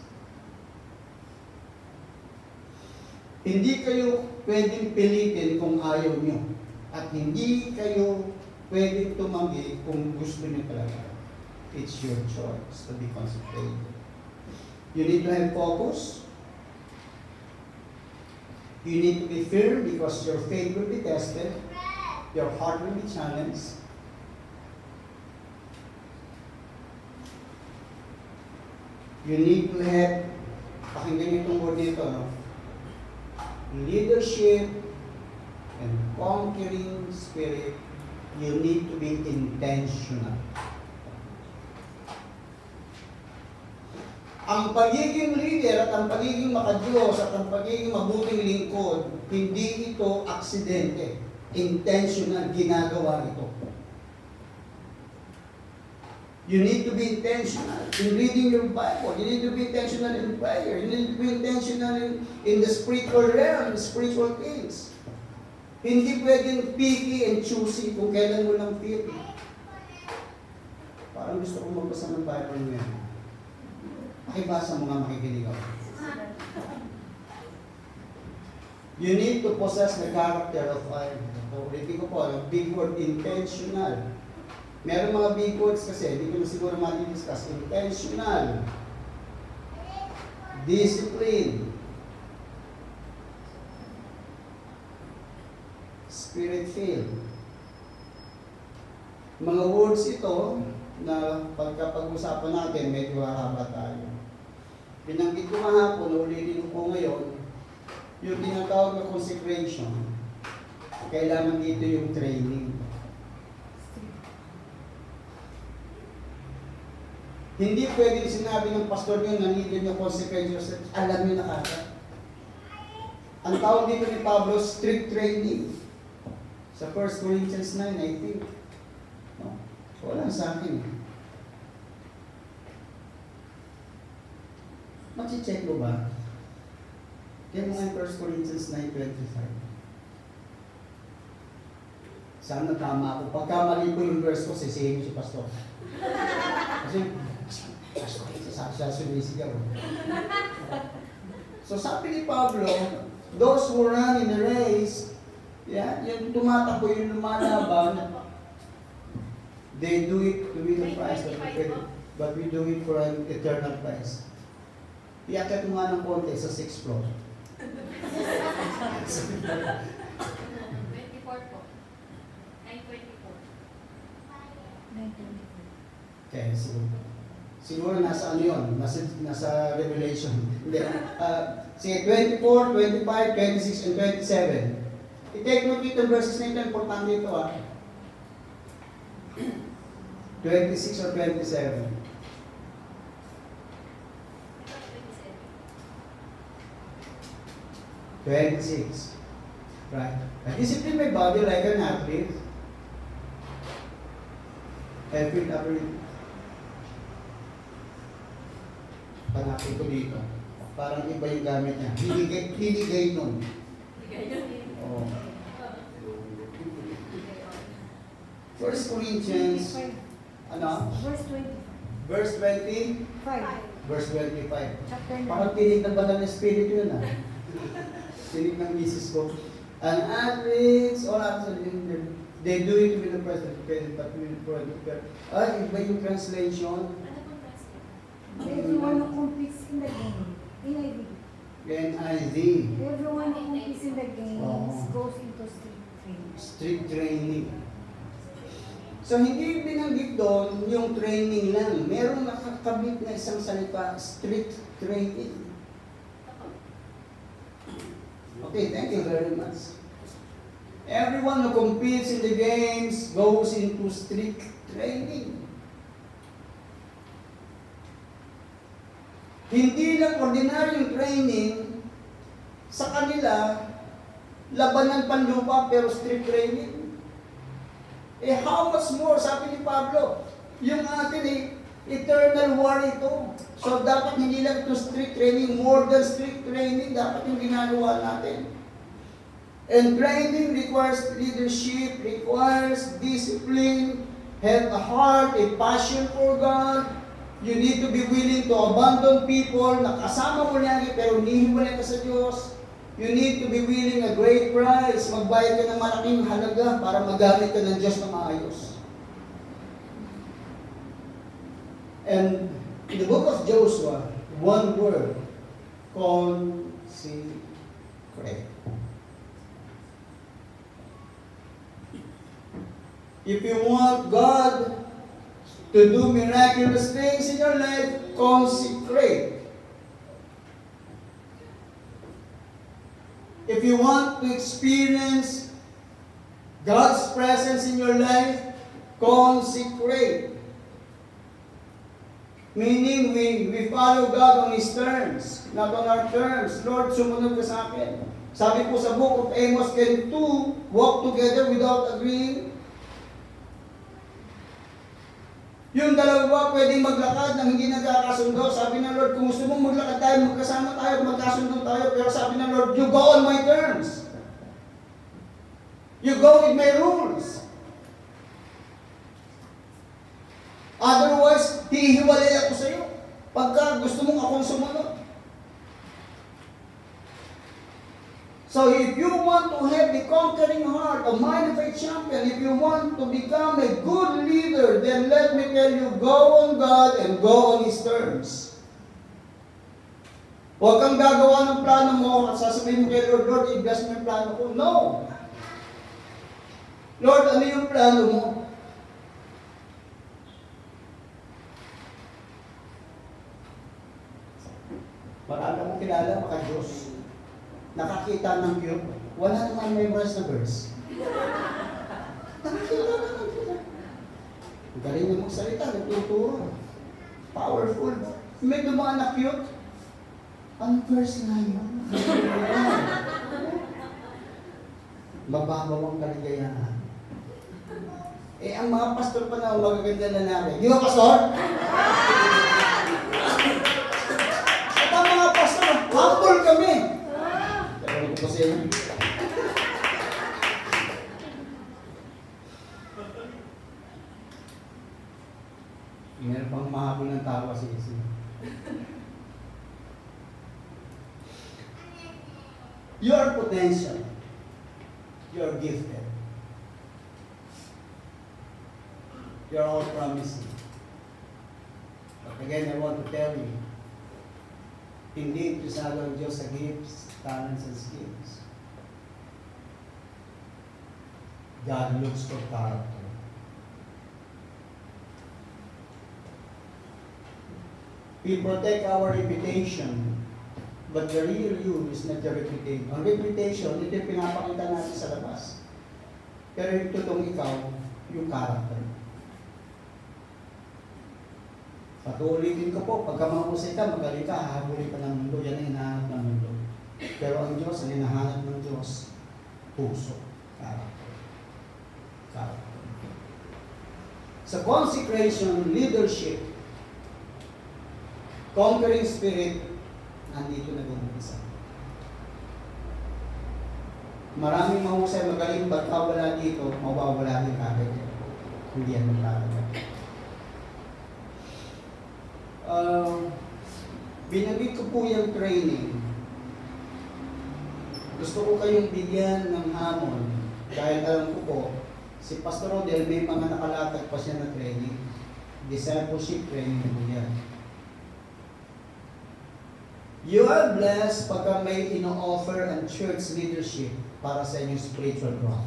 Hindi kayo pwedeng pilitin kung ayaw nyo. At hindi kayo pwedeng tumanggi kung gusto nyo talaga. It's your choice to be consecrated. You need to have focus. You need to be firm because your faith will be tested. Your heart will be challenged. You need to have, pakinggan itong word nito, no? Leadership and conquering spirit. You need to be intentional. Ang pagiging leader at ang pagiging makadiyos at ang pagiging mabuting lingkod, hindi ito aksidente. Intentional, ginagawa ito. You need to be intentional in reading your Bible. You need to be intentional in prayer. You need to be intentional in the spiritual realm, the spiritual things. Hindi pwedeng picky and choosy kung kailan mo lang feel. Parang gusto kong magbasa ng Bible ngayon. Pakibasa mo nga, makikinig ako. You need to possess the character of fire. Ulitin ko po, ang big word, intentional. Meron mga big words kasi, hindi ko na siguro mati-discuss. Intentional. Discipline. Spirit-filled. Mga words ito na pagkapag-usapan natin, medyo hahaba tayo. Pinanggit ko kahapon, ulitin ko po ngayon, yung tinatawag na consecration. kailangan dito yung training. Hindi pwedeng sinabi ng pastor nyo na hindi nyo consequences. Alam nyo na kagad. Ang tawag dito ni Pablo, strict training. Sa 1 Corinthians 9, I think. No? Wala sa akin. Machi-check mo ba? Kaya mo nga 1 Corinthians 9:25. Sana tama ako. Pagka mali po yung verse ko, sisihin si pastor. Kasi, siya sumisigaw. So sabi ni Pablo, those who run in the race, yung tumatakbo, yung lumalaban, they do it to win the prize, but we do it for an eternal prize. Iakit mo nga ng konti sa 6th floor. 24 po. 9:24. Okay, siguro nasa ano yun, nasa Revelation. Hindi. Sige, 24, 25, 26, and 27. I-take note dito ang verses na ito, importante ito 26 or 27. 26. Right. I discipline my body like an athlete. Every hanapin ko dito. Parang iba yung gamit niya. Hinigay nun. Oh. 1 Corinthians, ano? Verse 20. Verse 20, 5. verse 25. Chapter 9. Parang tinig ng banal na espiritu yun tinig ng misis ko. And athletes, all athletes, they do it with the present, but we will prepare. Iba yung translation. Everyone who competes in the game. NIV. NIV. Everyone who competes in the games goes into strict training. Strict training. So, hindi binanggit doon yung training lang. Merong nakakabit na isang salita, strict training. Okay, thank you very much. Everyone who competes in the games goes into strict training. Hindi lang ordinaryong training, sa kanila, labanan panlupa pero strict training. How much more, sabi ni Pablo, yung atin eternal war ito. So dapat hindi lang ito strict training, more than strict training, dapat yung ginagawa natin. And training requires leadership, requires discipline, have a heart, a passion for God. You need to be willing to abandon people na kasama mo lagi pero hihiwalay ka sa Diyos. You need to be willing a great price. Magbayad ka ng malaking halaga para magamit ka ng Diyos na maayos. And in the book of Joshua, one word, consecrate. If you want God to do miraculous things in your life, consecrate. If you want to experience God's presence in your life, consecrate. Meaning, we follow God on His terms, not on our terms. Lord, sumunod ka sa akin. Sabi po sa book of Amos, can two walk together without agreeing? Yung dalawa pwedeng maglakad nang hindi nagkakasundo. Sabi ng Lord, kung gusto mong maglakad tayo, magkasama tayo, magkasundo tayo. Pero sabi ng Lord, you go on my terms. You go with my rules. Otherwise, hihiwalay ako sa iyo. Pagka gusto mong akong sumunod. So if you want to have the conquering heart, a mind of a champion, if you want to become a good leader, then let me tell you, go on God and go on His terms. Huwag kang gagawa ng plano mo at sasabihin mo kay Lord, Lord, i-bless mo yung plano ko. No! Lord, ano yung plano mo? Marami akong kilala, maka-Diyos. Nakakita ng cure. Wala naman memorize na verse. Nakakita na lang sila. Galing na magsalita, nagtuturo. Powerful. May dumaan na cute. Ang verse nga yun. Mababaw ang kaligayahan. Eh, ang mga pastor pa na magaganda na namin. Di ba, pastor? At ang mga pastor, humble kami. Pero ko kasi yun. Meron pang mahabol ng tawa si Isi. Your potential. You're gifted. You're all promising. But again, I want to tell you, hindi pisado ang Diyos sa gifts, talents, and skills. God looks for character. We protect our reputation, but the real you is not your reputation. Ang reputation, ito yung pinapakita natin sa labas. Pero yung totoong ikaw, yung character. Patuloy ko po, pagka mahusay ka, magaling ka, hahabulin ka ng mundo, yan ang hinahanap ng mundo. Pero ang Diyos, ang hinahanap ng Diyos, puso, character. Character. Sa consecration, leadership, conquering spirit, nandito na din isa. Maraming mahusay magaling, ba't wala dito, mawawala din kagad. Hindi yan magkakagat. Binabit ko po yung training. Gusto ko kayong bigyan ng hamon dahil alam ko po, si Pastor Rodel may mga nakalatag pa siya na training. Discipleship training po yan. You are blessed pagka may ino-offer ang church leadership para sa inyong spiritual growth.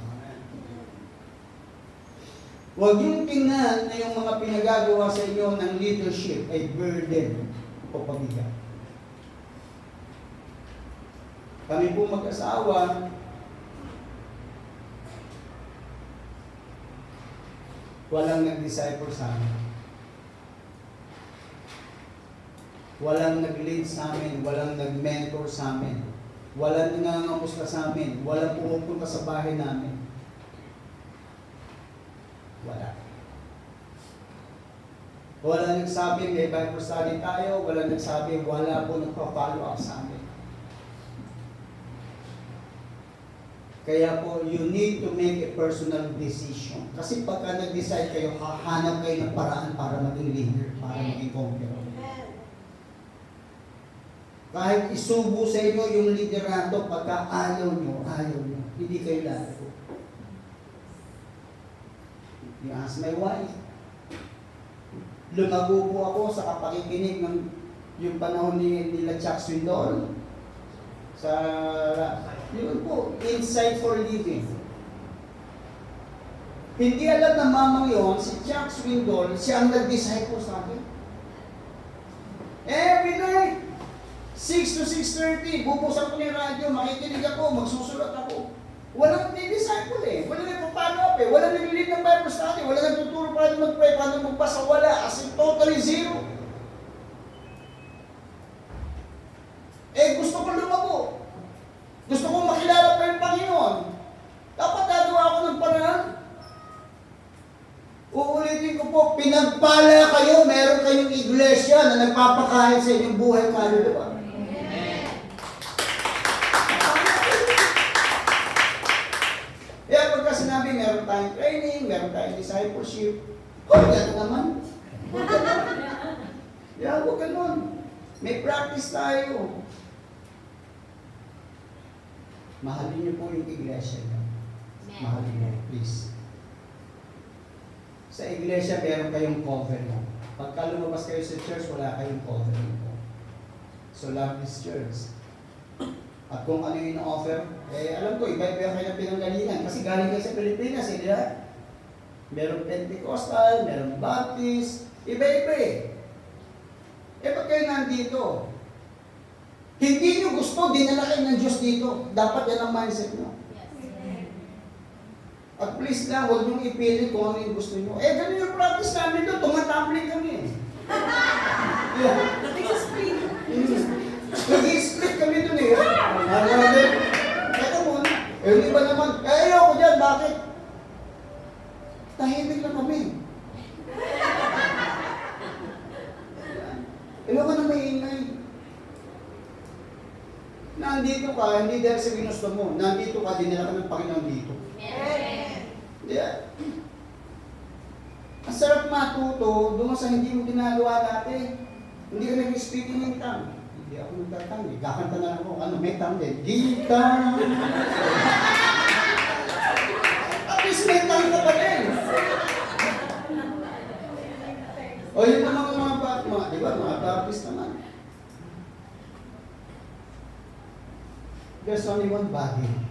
Huwag yung tingnan na yung mga pinagagawa sa inyo ng leadership ay burden o pabigat. Kami po mag-asawa, walang nag-disciple sa amin. Walang nag-lead sa amin, walang nag-mentor sa amin, walang nangangamusta sa amin, walang pumupunta sa bahay namin. Wala. Walang nagsabi, may Bible study tayo, walang nagsabi, wala po nagpa-follow up sa amin. Kaya po, you need to make a personal decision. Kasi pagka nag-decide kayo, hahanap kayo ng paraan para maging leader, para maging conqueror. Kahit isubo sa inyo yung liderato, pagka ayaw nyo, hindi kayo lalo. You ask my wife. Lumago po ako sa kapakikinig ng yung panahon nila Chuck Swindoll. Sa, yun po, Insight for Living. Hindi alam ng mamang yon, si Chuck Swindoll, siya ang nag-disciple sa akin. Every night, 6 to 6:30, bubusan ko yung radyo, makikinig ako, magsusulat ako. Walang disciple eh. Walang nagpapalo up eh. Walang nag-lead ng Bible study. Walang nagtuturo paano mag-pray, paano magbasa. Wala. As in totally zero. Eh, gusto ko lumago. Gusto kong makilala pa yung Panginoon. Dapat gagawa ako ng paraan. Uulitin ko po, pinagpala kayo, meron kayong iglesia na nagpapakain sa inyong buhay kaluluwa. Kaya pagka sinabi, meron tayong training, meron tayong discipleship, gano'n naman. Huwag gano'n. Huwag gano'n. May practice tayo. Mahalin niyo po yung iglesia niyo. Mahalin niyo, please. Sa iglesia, meron kayong covering. Pagka lumabas kayo sa church, wala kayong covering po. So, love this church. At kung ano yung offer, eh alam ko, iba-iba kayo ng pinanggalingan. Kasi galing kayo sa Pilipinas, eh, di ba? Merong Pentecostal, merong Baptist, iba-iba eh. Eh, pag kayo nandito, hindi nyo gusto, dinala kayo ng Diyos dito. Dapat yan ang mindset nyo. At please lang, huwag niyong ipilit kung ano yung gusto niyo. Eh, ganun yung practice namin doon. Tumatumbling kami. Yeah. Nag-i-split kami doon eh. Teka muna. Eh, hindi ba naman? Eh, ayoko dyan. Bakit? Tahimik lang kami. Ayoko na maingay. Nandito ka, hindi dahil sa ginusto mo. Nandito ka, dinala ka ng Panginoon dito. Yeah. Ang sarap matuto doon sa hindi mo ginagawa dati. Hindi ka nag-speaking in tongue. Hindi ako nagtatang. Kakanta na ako. Ano, may tongue din. Gita! At least may tongue ka pa rin. O yun naman mga di ba, mga Baptist naman. There's only one body.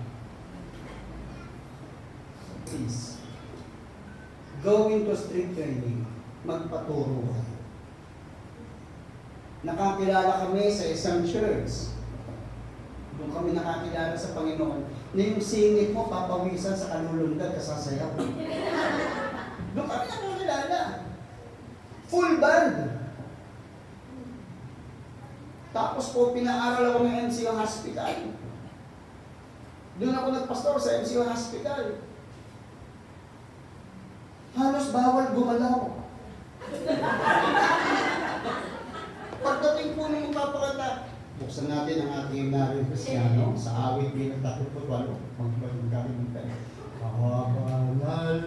Please, go into street training, magpaturo kayo. Nakakilala kami sa isang church. Doon kami nakakilala sa Panginoon. Na yung singit mo, papawisan sa kanulundag, kasasayaw. Doon kami nakakilala. Full band. Tapos po, pinaaral ako ng MCO Hospital. Doon ako nagpastor sa MCO Hospital. Halos bawal gumalaw. Pagdating po ng magpapakanta, buksan natin ang ating Mario Cristiano sa awit bilang 38. Magbalang kami ng pera.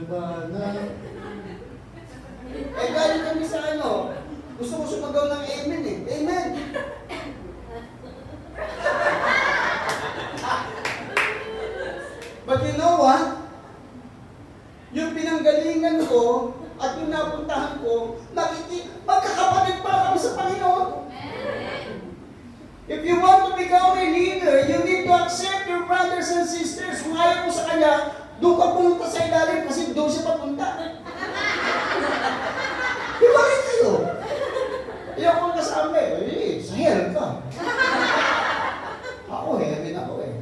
Banal. Eh, galing kami sa ano, gusto ko sumagaw ng amen eh. Amen! But you know what? Yung pinanggalingan ko at yung napuntahan ko, magkakapatid pa kami sa Panginoon. If you want to become a leader, you need to accept your brothers and sisters. Kung ayaw mo sa kanya, doon ka pumunta sa ilalim kasi doon siya papunta. Ibalik kayo. Ayaw kong kasama eh. Sa hell ka. Ako heaven ako eh.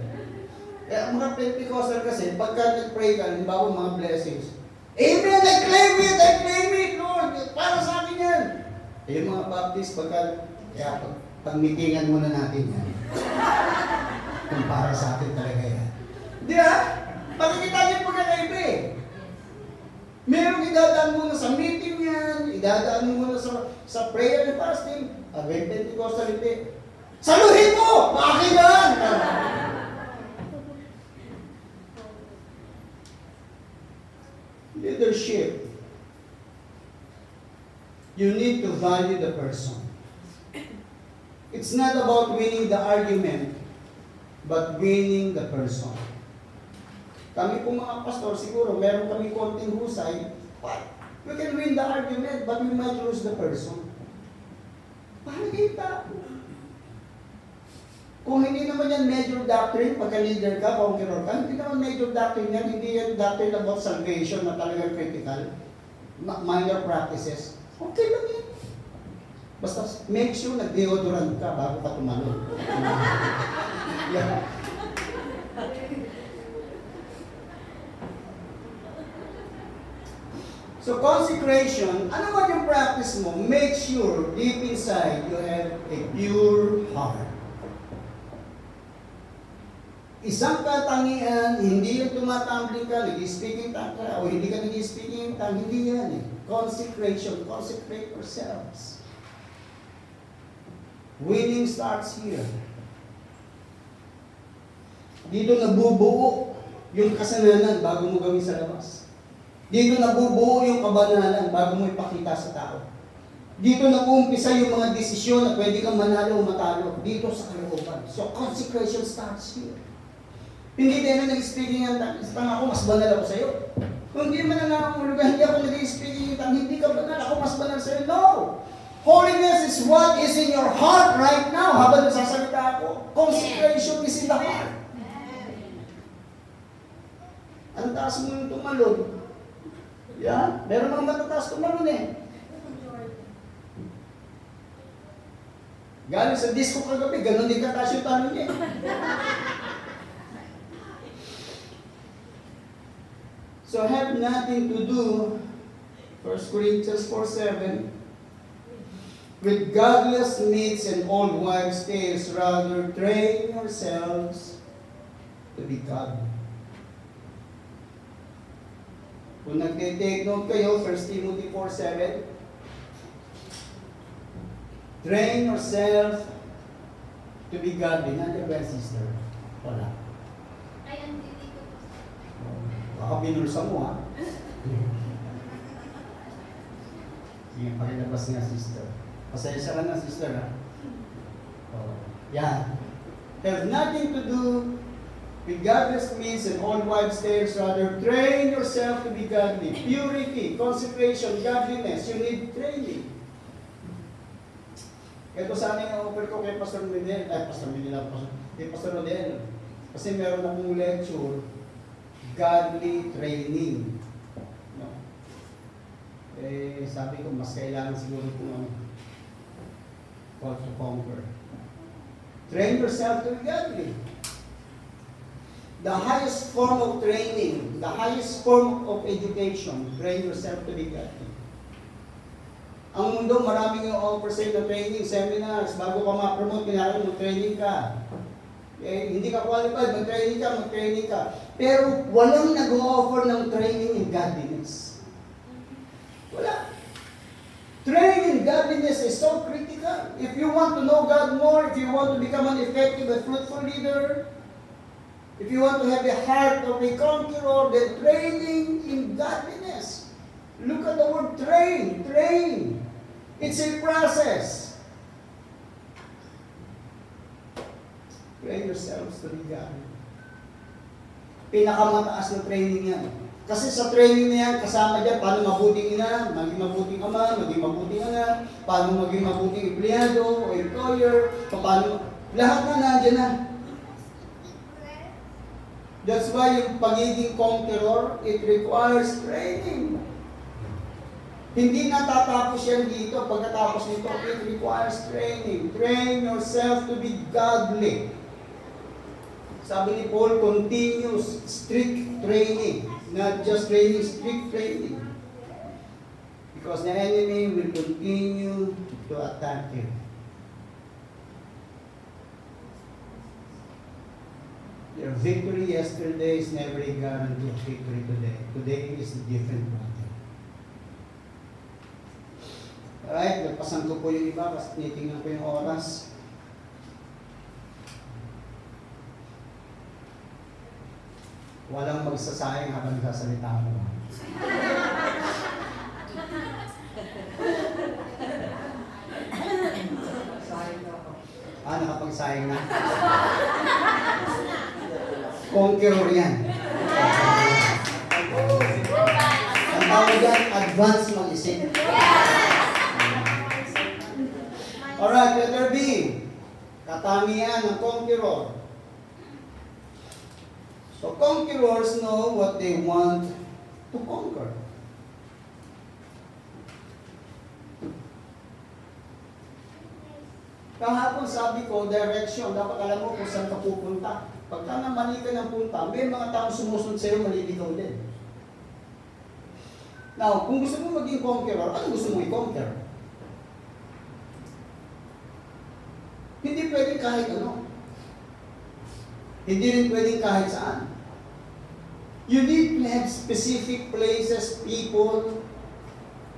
Eh, ang mga Pentecostal kasi, pagka nag-pray ka, halimbawa mga blessings, Amen! I claim it, Lord! Para sa akin yan! Eh, yung mga Baptist, kaya pag-meetingan muna natin yan. Kung para sa atin talaga yan. Di ba? Makikita niyo po kakaiba eh. Merong idadaan muna sa meeting yan, idadaan muna sa prayer and fasting, may Pentecostal hindi. Saluhin mo! Bakit yan? Leadership. You need to value the person. It's not about winning the argument, but winning the person. Kami po mga pastor, siguro meron kami konting husay, but we can win the argument, but we might lose the person. Paano kita? Kung hindi naman yan major doctrine, pagka-leader ka, conqueror ka, hindi naman major doctrine yan, hindi yan doctrine about salvation na talagang critical, minor practices, okay lang yan. Basta make sure nag-deodorant ka bago ka tumalon. Yeah. So consecration, ano ba yung practice mo? Make sure deep inside you have a pure heart. Isang katangian, hindi yung tumatambling ka, nag-speaking tongue ka, o hindi ka nag-speaking tongue, hindi yan eh. Consecration, consecrate yourselves. Winning starts here. Dito nabubuo yung kasalanan bago mo gawin sa labas. Dito nabubuo yung kabanalan bago mo ipakita sa tao. Dito nag-uumpisa yung mga desisyon na pwede kang manalo o matalo. Dito sa kalooban. So consecration starts here. Hindi tayo na nag-speaking ng tongue, ako mas banal ako sa'yo. Kung hindi man nangangulugan, hindi ako nag-speaking ng tongue, hindi ka banal, ako mas banal sa'yo. No! Holiness is what is in your heart right now. Habang nagsasalita ako, consecration is in the heart. Ang taas mo yung tumalon. Yan. Meron mga matataas tumalon eh. Galing sa disco kagabi, ganun din kataas yung talon niya. So have nothing to do, 1 Corinthians 4:7, with godless myths and old wives' tales, rather train yourselves to be godly. Kung nag-take note kayo, 1 Timothy 4:7, train yourself to be godly. Nandiyan ba, sister? Wala. Ay, andito po. Baka binulsa mo, ha? Sige, pakilabas nga, sister. Pasensya ka na, sister, ha? Oh. Yan. Have nothing to do with godless means and old wives' tales, rather train yourself to be godly. Purity, consecration, godliness, you need training. Ito sana yung offer ko kay Pastor Minel, kay Pastor Rodel. Kasi meron akong lecture, godly training. No? Eh, sabi ko, mas kailangan siguro kung call to conquer. Train yourself to be godly. The highest form of training, the highest form of education, train yourself to be godly. Ang mundo, maraming yung offer sa'yo na training, seminars, bago ka ma-promote, kailangan mag-training ka. Eh, hindi ka qualified, mag-training ka. Pero walang nag-offer ng training in godliness. Wala. Training in godliness is so critical. If you want to know God more, if you want to become an effective and fruitful leader, if you want to have the heart of a conqueror, then training in godliness. Look at the word train. Train. It's a process. Train yourselves to be godly. Pinakamataas na training yan. Kasi sa training na yan, kasama dyan, paano mabuting ina, maging mabuting ama, maging mabuting anak, paano maging mabuting empleyado o employer, paano, lahat na nandiyan na. That's why yung pagiging conqueror, it requires training. Hindi natatapos yan dito. Pagkatapos nito, it requires training. Train yourself to be godly. Sabi ni Paul, continuous, strict training. Not just training, strict training. Because the enemy will continue to attack you. Your victory yesterday is never a guarantee of victory today. Today is a different battle. Alright, nagpasan ko po yung iba kasi tinitingnan ko yung oras. Walang magsasayang habang nagsasalita ko. Nakapagsayang na. Conqueror yan. Ang tawag yan, advance mag-isip. Alright, letter B. Katangian ng conqueror. So conquerors know what they want to conquer. Kahapon sabi ko, direction, dapat alam mo kung saan ka pupunta. Pagka namali ka ng punta, may mga taong sumusunod sa'yo, maliligaw din. Now, kung gusto mo maging conqueror, ano gusto mo i-conquer? Hindi pwedeng kahit ano. Hindi rin pwedeng kahit saan. You need to have specific places, people,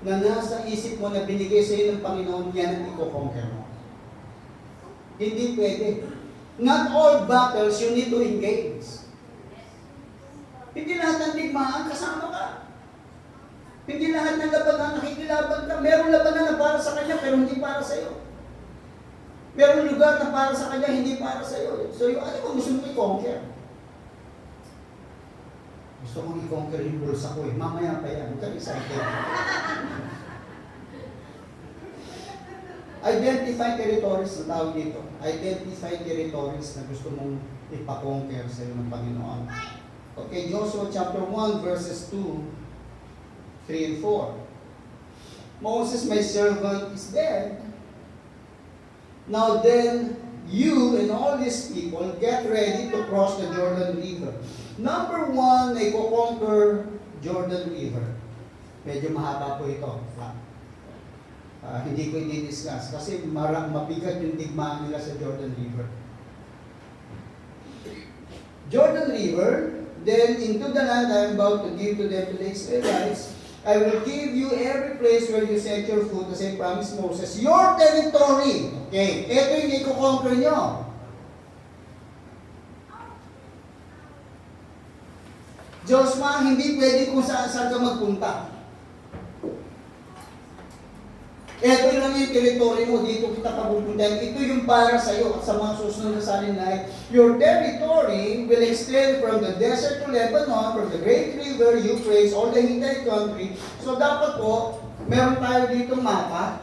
na nasa isip mo na binigay sa iyo ng Panginoon, yan ang i-conquer mo. Hindi pwede. Not all battles you need to engage. Hindi lahat ng digmaan kasama ka. Hindi lahat ng labanan nakikilaban ka. Meron labanan na para sa kanya pero hindi para sa iyo. Meron lugar na para sa kanya hindi para sa iyo. So yung ano ba gusto mo i-conquer? Gusto kong i-conquer yung bulsa ko eh. Mamaya pa yan. Huwag ka excited. Identify territories na tawag dito. Identify territories na gusto mong ipakonquer sa iyo ng Panginoon. Okay, Joshua chapter 1 verses 2, 3 and 4. Moses, my servant, is dead. Now then, you and all these people get ready to cross the Jordan River. Number one na i-conquer Jordan River. Medyo mahaba po ito. Hindi ko i-discuss kasi mabigat yung digmaan nila sa Jordan River. Jordan River, then into the land I am about to give to them to the Israelites, I will give you every place where you set your foot, as I promised Moses, your territory. Okay, ito yung i-conquer nyo. Joshua, hindi pwede kung saan ka magpunta. Ito lang yung territory mo, dito kita papupuntahan. Ito yung para sa iyo at sa mga susunod na salin na your territory will extend from the desert to Lebanon, from the great river, Euphrates, all the Hittite country. So dapat po, meron tayo dito mapa.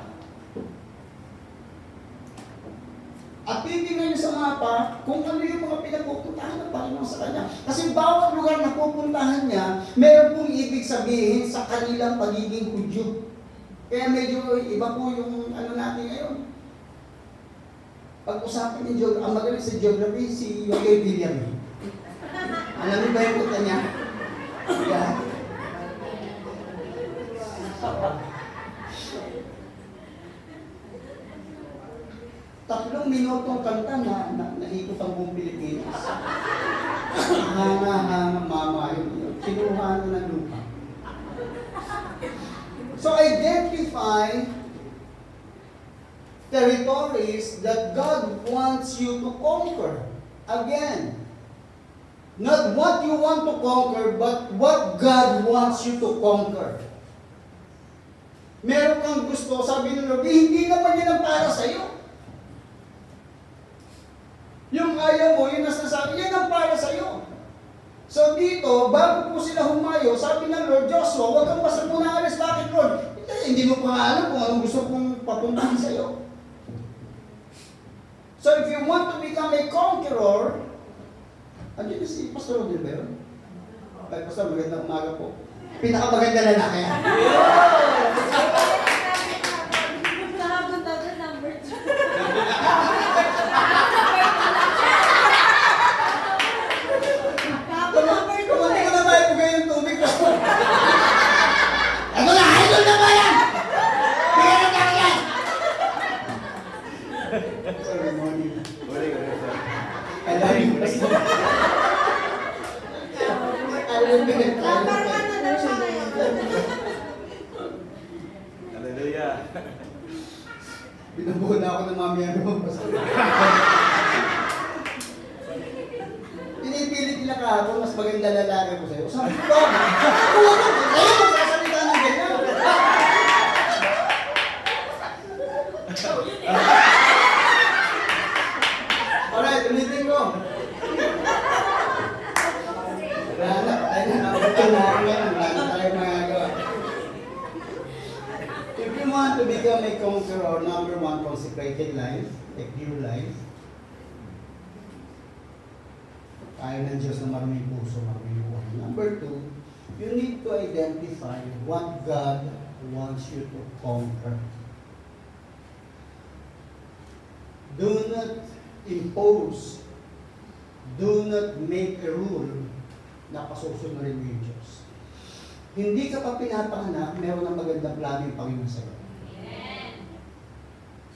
At titingnan niyo sa mapa kung ano yung mga pinapupuntahan ng Panginoon sa kanya. Kasi bawat lugar na pupuntahan niya, meron pong ibig sabihin sa kanilang pagiging Hudyo. Kaya medyo iba po yung ano natin ngayon. Pag-usapan ng geography, ang magaling sa geography, si Yoyoy William. Alam niyo ba yung punta niya? Yeah. 3 minutong kanta na naikot ang buong Pilipinas. Hanga-hanga mama yun. Kinuha ng lupa. So identify territories that God wants you to conquer. Again, not what you want to conquer, but what God wants you to conquer. Meron kang gusto, sabi ng Lord, hindi naman yan ang para sa'yo. Yung ayaw mo, yung nasasabi, yan ang para sa'yo. So dito, bago po sila humayo, sabi ng Lord, Joshua, huwag kang basta muna alis. Bakit, Lord? Hindi mo pa alam kung anong gusto kong papuntahan sa'yo. So if you want to become a conqueror, andyan si Pastor Rodilbero. Ay, Pastor, magandang umaga po. Pinakamaganda lalaki. Kahapon daw na number 2. Kumunti ko na tayo po kayo yung tubig ko. Ano na? Idol na ba yan? Bigyan na tayo yan! Sorry, morning. I love you, Pastor. I love you. Hallelujah. Binubuo na ako ng mamaya mo, Pastor. Pinipilit nila kahapon, mas maganda lalaki ko sa'yo. Sabi ko ba? Ayaw mo sasalita ng ganyan. Alright, ulitin ko. Wala na, patay na. Wala na tayo magagawa. If you want to become a conqueror, number 1, consecrated life, a pure life. Ayaw ng Diyos na maraming puso, maraming buhay. Number 2, you need to identify what God wants you to conquer. Do not impose, do not make a rule na pasusunod mo yung Diyos. Hindi ka pa pinapanganak, meron ng magandang plano yung Panginoon sa'yo.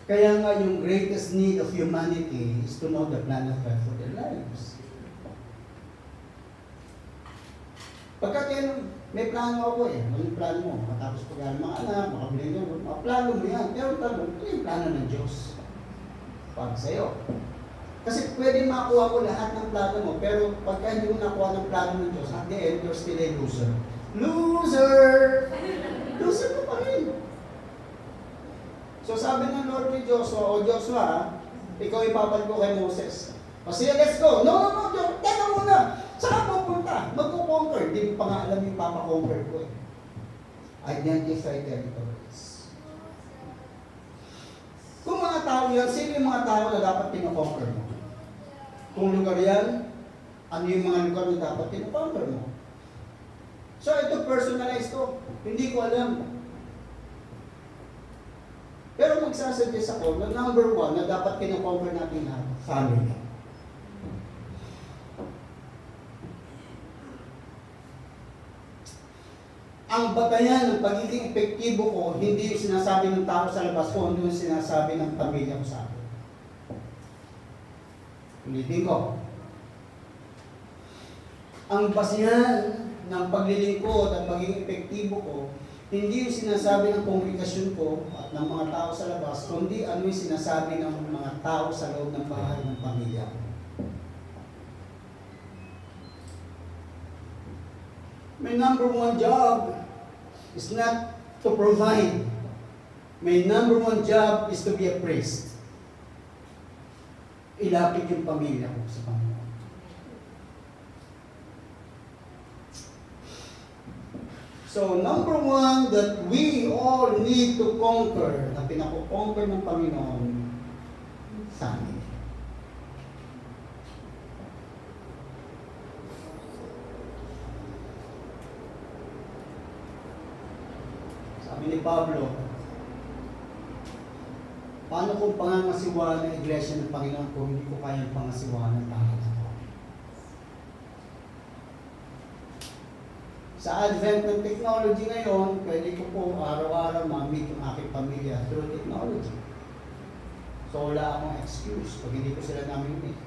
Kaya nga yung greatest need of humanity is to know the plan of God for their lives. Pagka may plano ako anong plano mo? Matapos pag-aaral mga anak, makabili nyo, mga plano mo yan. Pero tanong, ito yung plano ng Diyos para sa'yo. Kasi pwede makuha mo lahat ng plano mo, pero pagka hindi mo nakuha ng plano ng Diyos, at the end, you're still a loser. Loser! Loser mo pa rin. So sabi ng Lord kay Joshua, o Joshua, ikaw ipapalit ko kay Moses. O sige, let's go. No, Joshua, teka muna. Saan pupunta? Magkukonquer. Hindi mo pa nga alam yung papakonquer ko eh. Identify territories. Kung mga tao yan, sino yung mga tao na dapat pinakonquer mo? Kung lugar yan, ano yung mga lugar na dapat pinakonquer mo? So ito, personalized ko. Hindi ko alam. Pero magsasuggest ako na number 1 na dapat pinakonquer natin lahat, family. ang batayan ng pagiging epektibo ko, hindi yung sinasabi ng tao sa labas ko, hindi yung sinasabi ng pamilya ko sa akin. Ulitin ko. Ang basihan ng paglilingkod at pagiging epektibo ko, hindi yung sinasabi ng kongregasyon ko at ng mga tao sa labas, kundi ano yung sinasabi ng mga tao sa loob ng bahay ng pamilya ko. My number one job is not to provide. My number one job is to be a priest. Ilapit yung pamilya ko sa Panginoon. So, number one that we all need to conquer, na pinakukonquer ng Panginoon sa amin. Sabi ni Pablo, paano kung pangangasiwaan ng Iglesia ng Panginoon kung hindi ko kayang pangasiwaan ng tao? Sa advent ng technology ngayon, pwede ko po araw-araw ma-meet yung aking pamilya through technology. So wala akong excuse pag hindi ko sila namin-meet.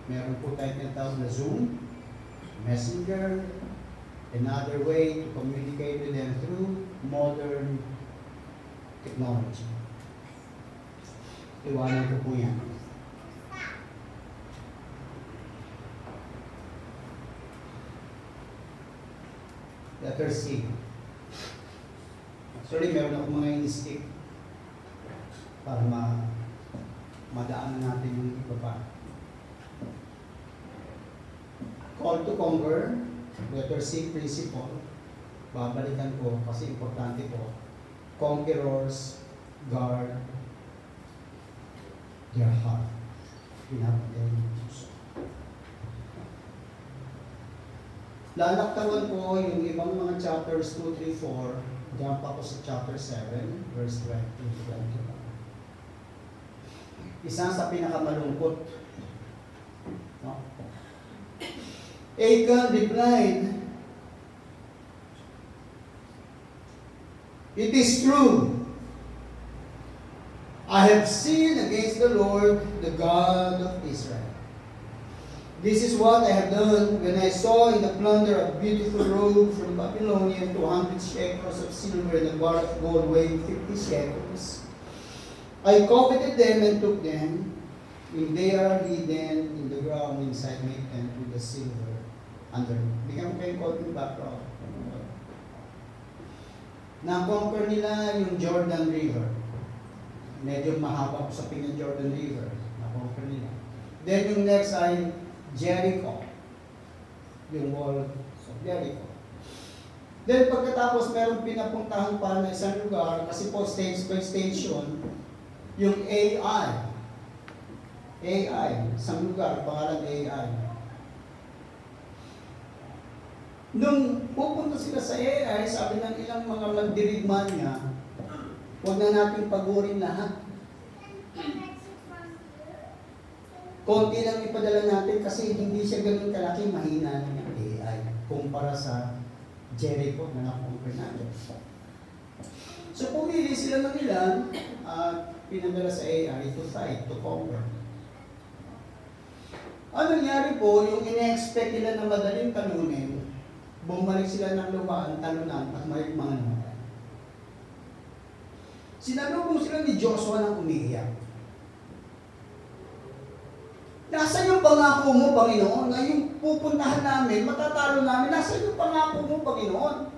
Meron po tayo tinatawag na Zoom, Messenger, another way to communicate with them through modern technology. Iwanan ko po yan. Letter C. Actually, meron ako mga in-stick para madaanan natin yung iba pa. Call to conquer. Letter C, principle. Babalikan ko kasi importante po. Conquerors guard their heart. Pinapagay ng puso. Lalaktawan ko yung ibang mga chapters 2, 3, 4. Jump ako sa chapter 7, verse 20 to 21. Isa sa pinakamalungkot. No? Achan replied, "It is true. I have sinned against the Lord, the God of Israel. This is what I have done when I saw in the plunder a beautiful robe from Babylonia, 200 shekels of silver and a bar of gold weighing 50 shekels. I coveted them and took them, and they are hidden in the ground inside my tent with the silver under." Bigyan ko kayong konting background. Na-conquer nila yung Jordan River. Medyo mahaba po sa ng Jordan River. Na-conquer nila. Then yung next ay Jericho. Yung wall of Jericho. Then pagkatapos meron pinapuntahan pa na isang lugar, kasi po stage by station, yung AI. Isang lugar, pangalan AI. Nung pupunta sila sa AI, sabi ng ilang mga magdirigman niya, huwag na natin pagurin lahat. Konti lang ipadala natin kasi hindi siya ganun kalaki, mahina lang yung AI kumpara sa Jericho na nakumpir natin. So pumili sila ng ilan at pinadala sa AI to fight, to conquer. Ano nangyari po, yung ine-expect nila na madaling talunin, bumalik sila ng lumaan, talunan at may mga namatay. Sinalubong sila ni Joshua ng umiiyak. Nasaan yung pangako mo, Panginoon? Na yung pupuntahan namin, matatalo namin, nasaan yung pangako mo, Panginoon?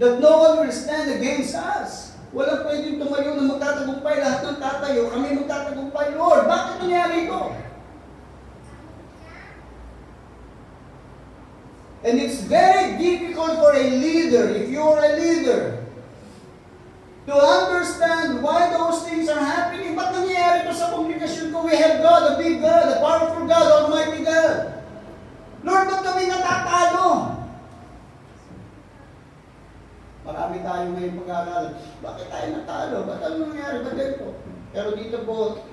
That no one will stand against us. Walang pwedeng tumayo na magtatagumpay. Lahat ng tatayo, kami magtatagumpay, Lord. Bakit nangyari ito? And it's very difficult for a leader, if you're a leader, to understand why those things are happening. Ba't nangyayari ito sa komunikasyon ko? We have God, a big God, a powerful God, Almighty God. Lord, ba't kami natatalo? Marami tayo ngayon pag-aaral. Bakit tayo natalo? Ba't ano nangyayari? Ba't ito? Pero dito po,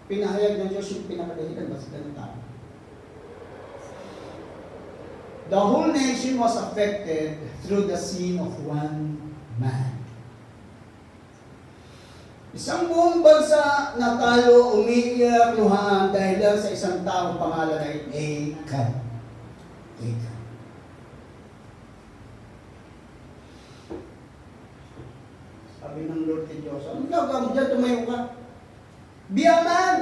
pinahayag ng Diyos yung pinakadahilan. Ba't sila natalo? The whole nation was affected through the sin of one man. Isang buong bansa natalo, umiiyak, luhaan dahil lang sa isang taong pangalan ay Achan. Achan. Sabi ng Lord kay Diyos, anong gagawin mo dyan? Tumayo ka. Biyaman!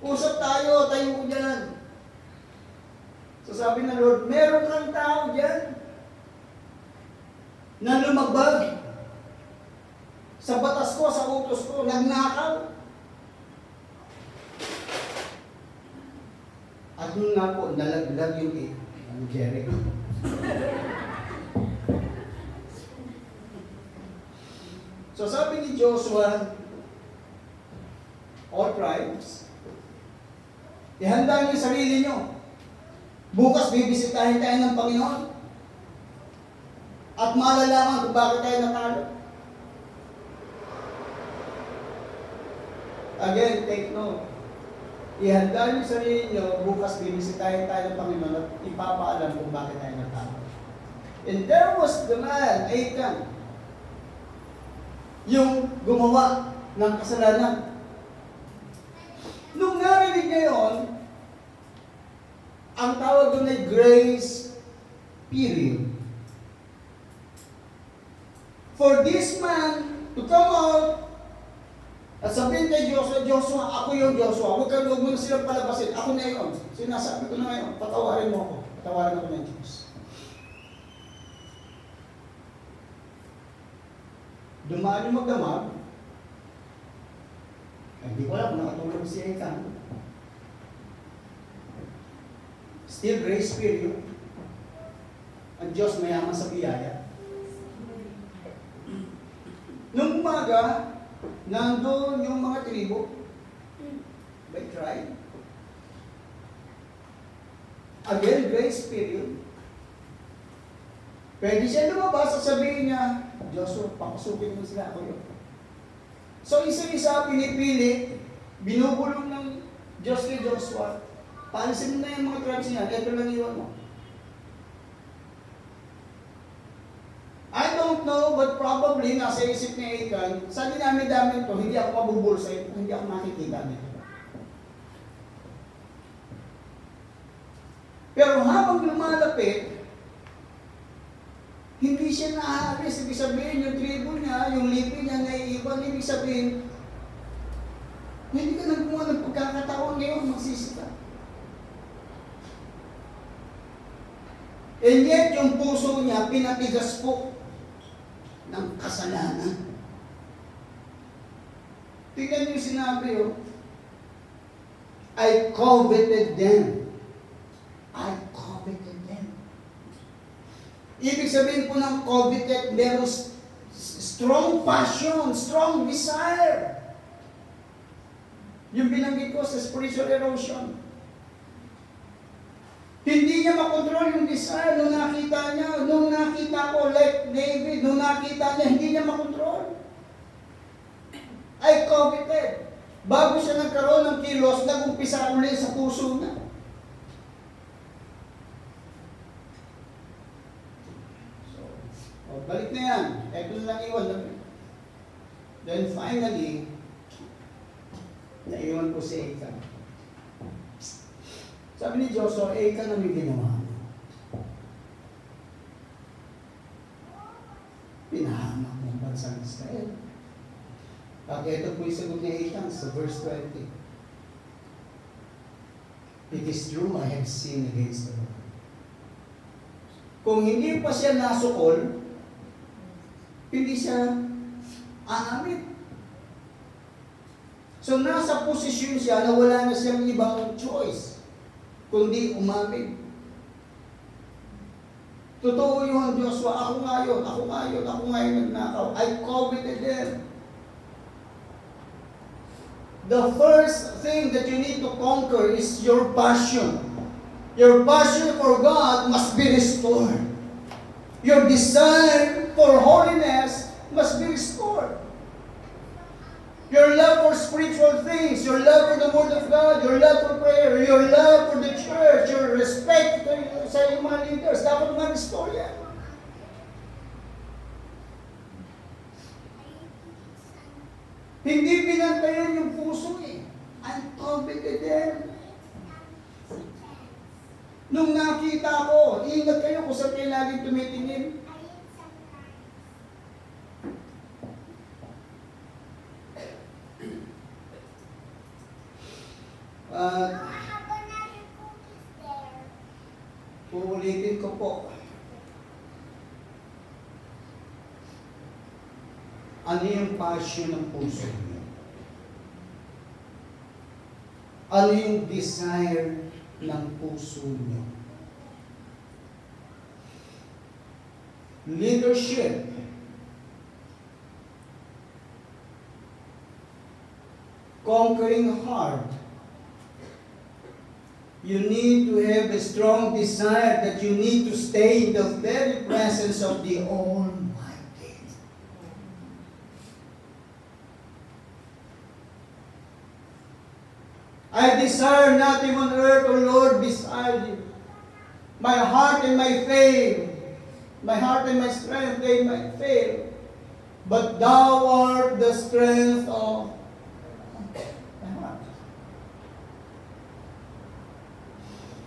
Usap tayo, tayo ko dyan. So sabi ng Lord, meron kang tao dyan na lumabag sa batas ko, sa utos ko, nagnakaw. At nun nga po, nalaglag yung Jericho. So sabi ni Joshua, all tribes, ihanda niyo yung sarili niyo. Bukas bibisitahin tayo ng Panginoon. At malalaman kung bakit tayo natalo. Again, take note. Ihanda niyo yung sarili niyo, bukas bibisitahin tayo ng Panginoon at ipapaalam kung bakit tayo natalo. And there was the man, Achan, yung gumawa ng kasalanan. Nung narinig niya yun, ang tawag doon ay grace period. For this man to come out at sabihin kay Joshua, Joshua, ako yung Joshua. Huwag mo na silang palabasin. Ako na yun. Sinasabi ko na ngayon, patawarin mo ako. Patawarin ako ng Diyos. Dumaan yung magdamag. Hindi ko alam kung nakatulog si Achan. Still grace period. Ang Diyos mayaman sa biyaya. Nung umaga, nandoon yung mga tribo. By tribe. Again, grace period. Pwede siya lumabas at sabihin niya, Joshua, papasukin mo sila, ako yun. So isa-isa pinipili, binubulong ng Diyos kay Joshua, paalisin mo na yung mga tribes niya, ito lang iwan mo. I don't know, but probably nasa isip ni Achan, sa dinami-dami ito, hindi ako mabubulsay, hindi ako makikita nito. Pero habang lumalapit, hindi siya naaalis. Ibig sabihin, yung tribo niya, yung lipi niya naiiwan, ibig sabihin, hindi ka nagpunga ng pagkakataon ngayon, magsisi ka. And yet, yung puso niya, pinatigas po ng kasalanan. Tingnan niyo yung sinabi, oh. I coveted them. I coveted them. Ibig sabihin po ng coveted, meron strong passion, strong desire. Yung binanggit ko sa spiritual erosion. Hindi niya makontrol yung desire nung nakita ko, like David, nung nakita niya, hindi niya makontrol. I coveted. Bago siya nagkaroon ng kilos, nag-umpisa ulit sa puso niya. Balik na yan. Ito na lang iwan. Then finally, naiwan ko si Achan. Sabi ni Joshua, Achan ang may ginawa. Pinahamak ng bansang Israel. Pag ito po yung sagot ni Achan sa verse 20. It is true, I have sinned against the Lord. Kung hindi pa siya nasukol, hindi siya aamin. So nasa posisyon siya na wala na siyang ibang choice, kundi umamin. Totoo yun, Joshua, ako nga yun nagnakaw. I coveted them. The first thing that you need to conquer is your passion. Your passion for God must be restored. Your desire for holiness must be restored. Your love for spiritual things, your love for the Word of God, your love for prayer, your love for the church, your respect sa iyong mga leaders, dapat ma-restore yan. Hindi pinantayan yung puso eh. I told it to them. Nung nakita ko, ingat kayo kung saan kayo laging tumitingin. Uulitin ko po. Ano yung passion ng puso niyo? Ano yung desire ng puso niyo? Leadership. Conquering heart. You need to have a strong desire that you need to stay in the very presence of the Almighty. I desire nothing on earth, O Lord, beside you. My heart and my faith, my heart and my strength, they might fail. But thou art the strength of my heart.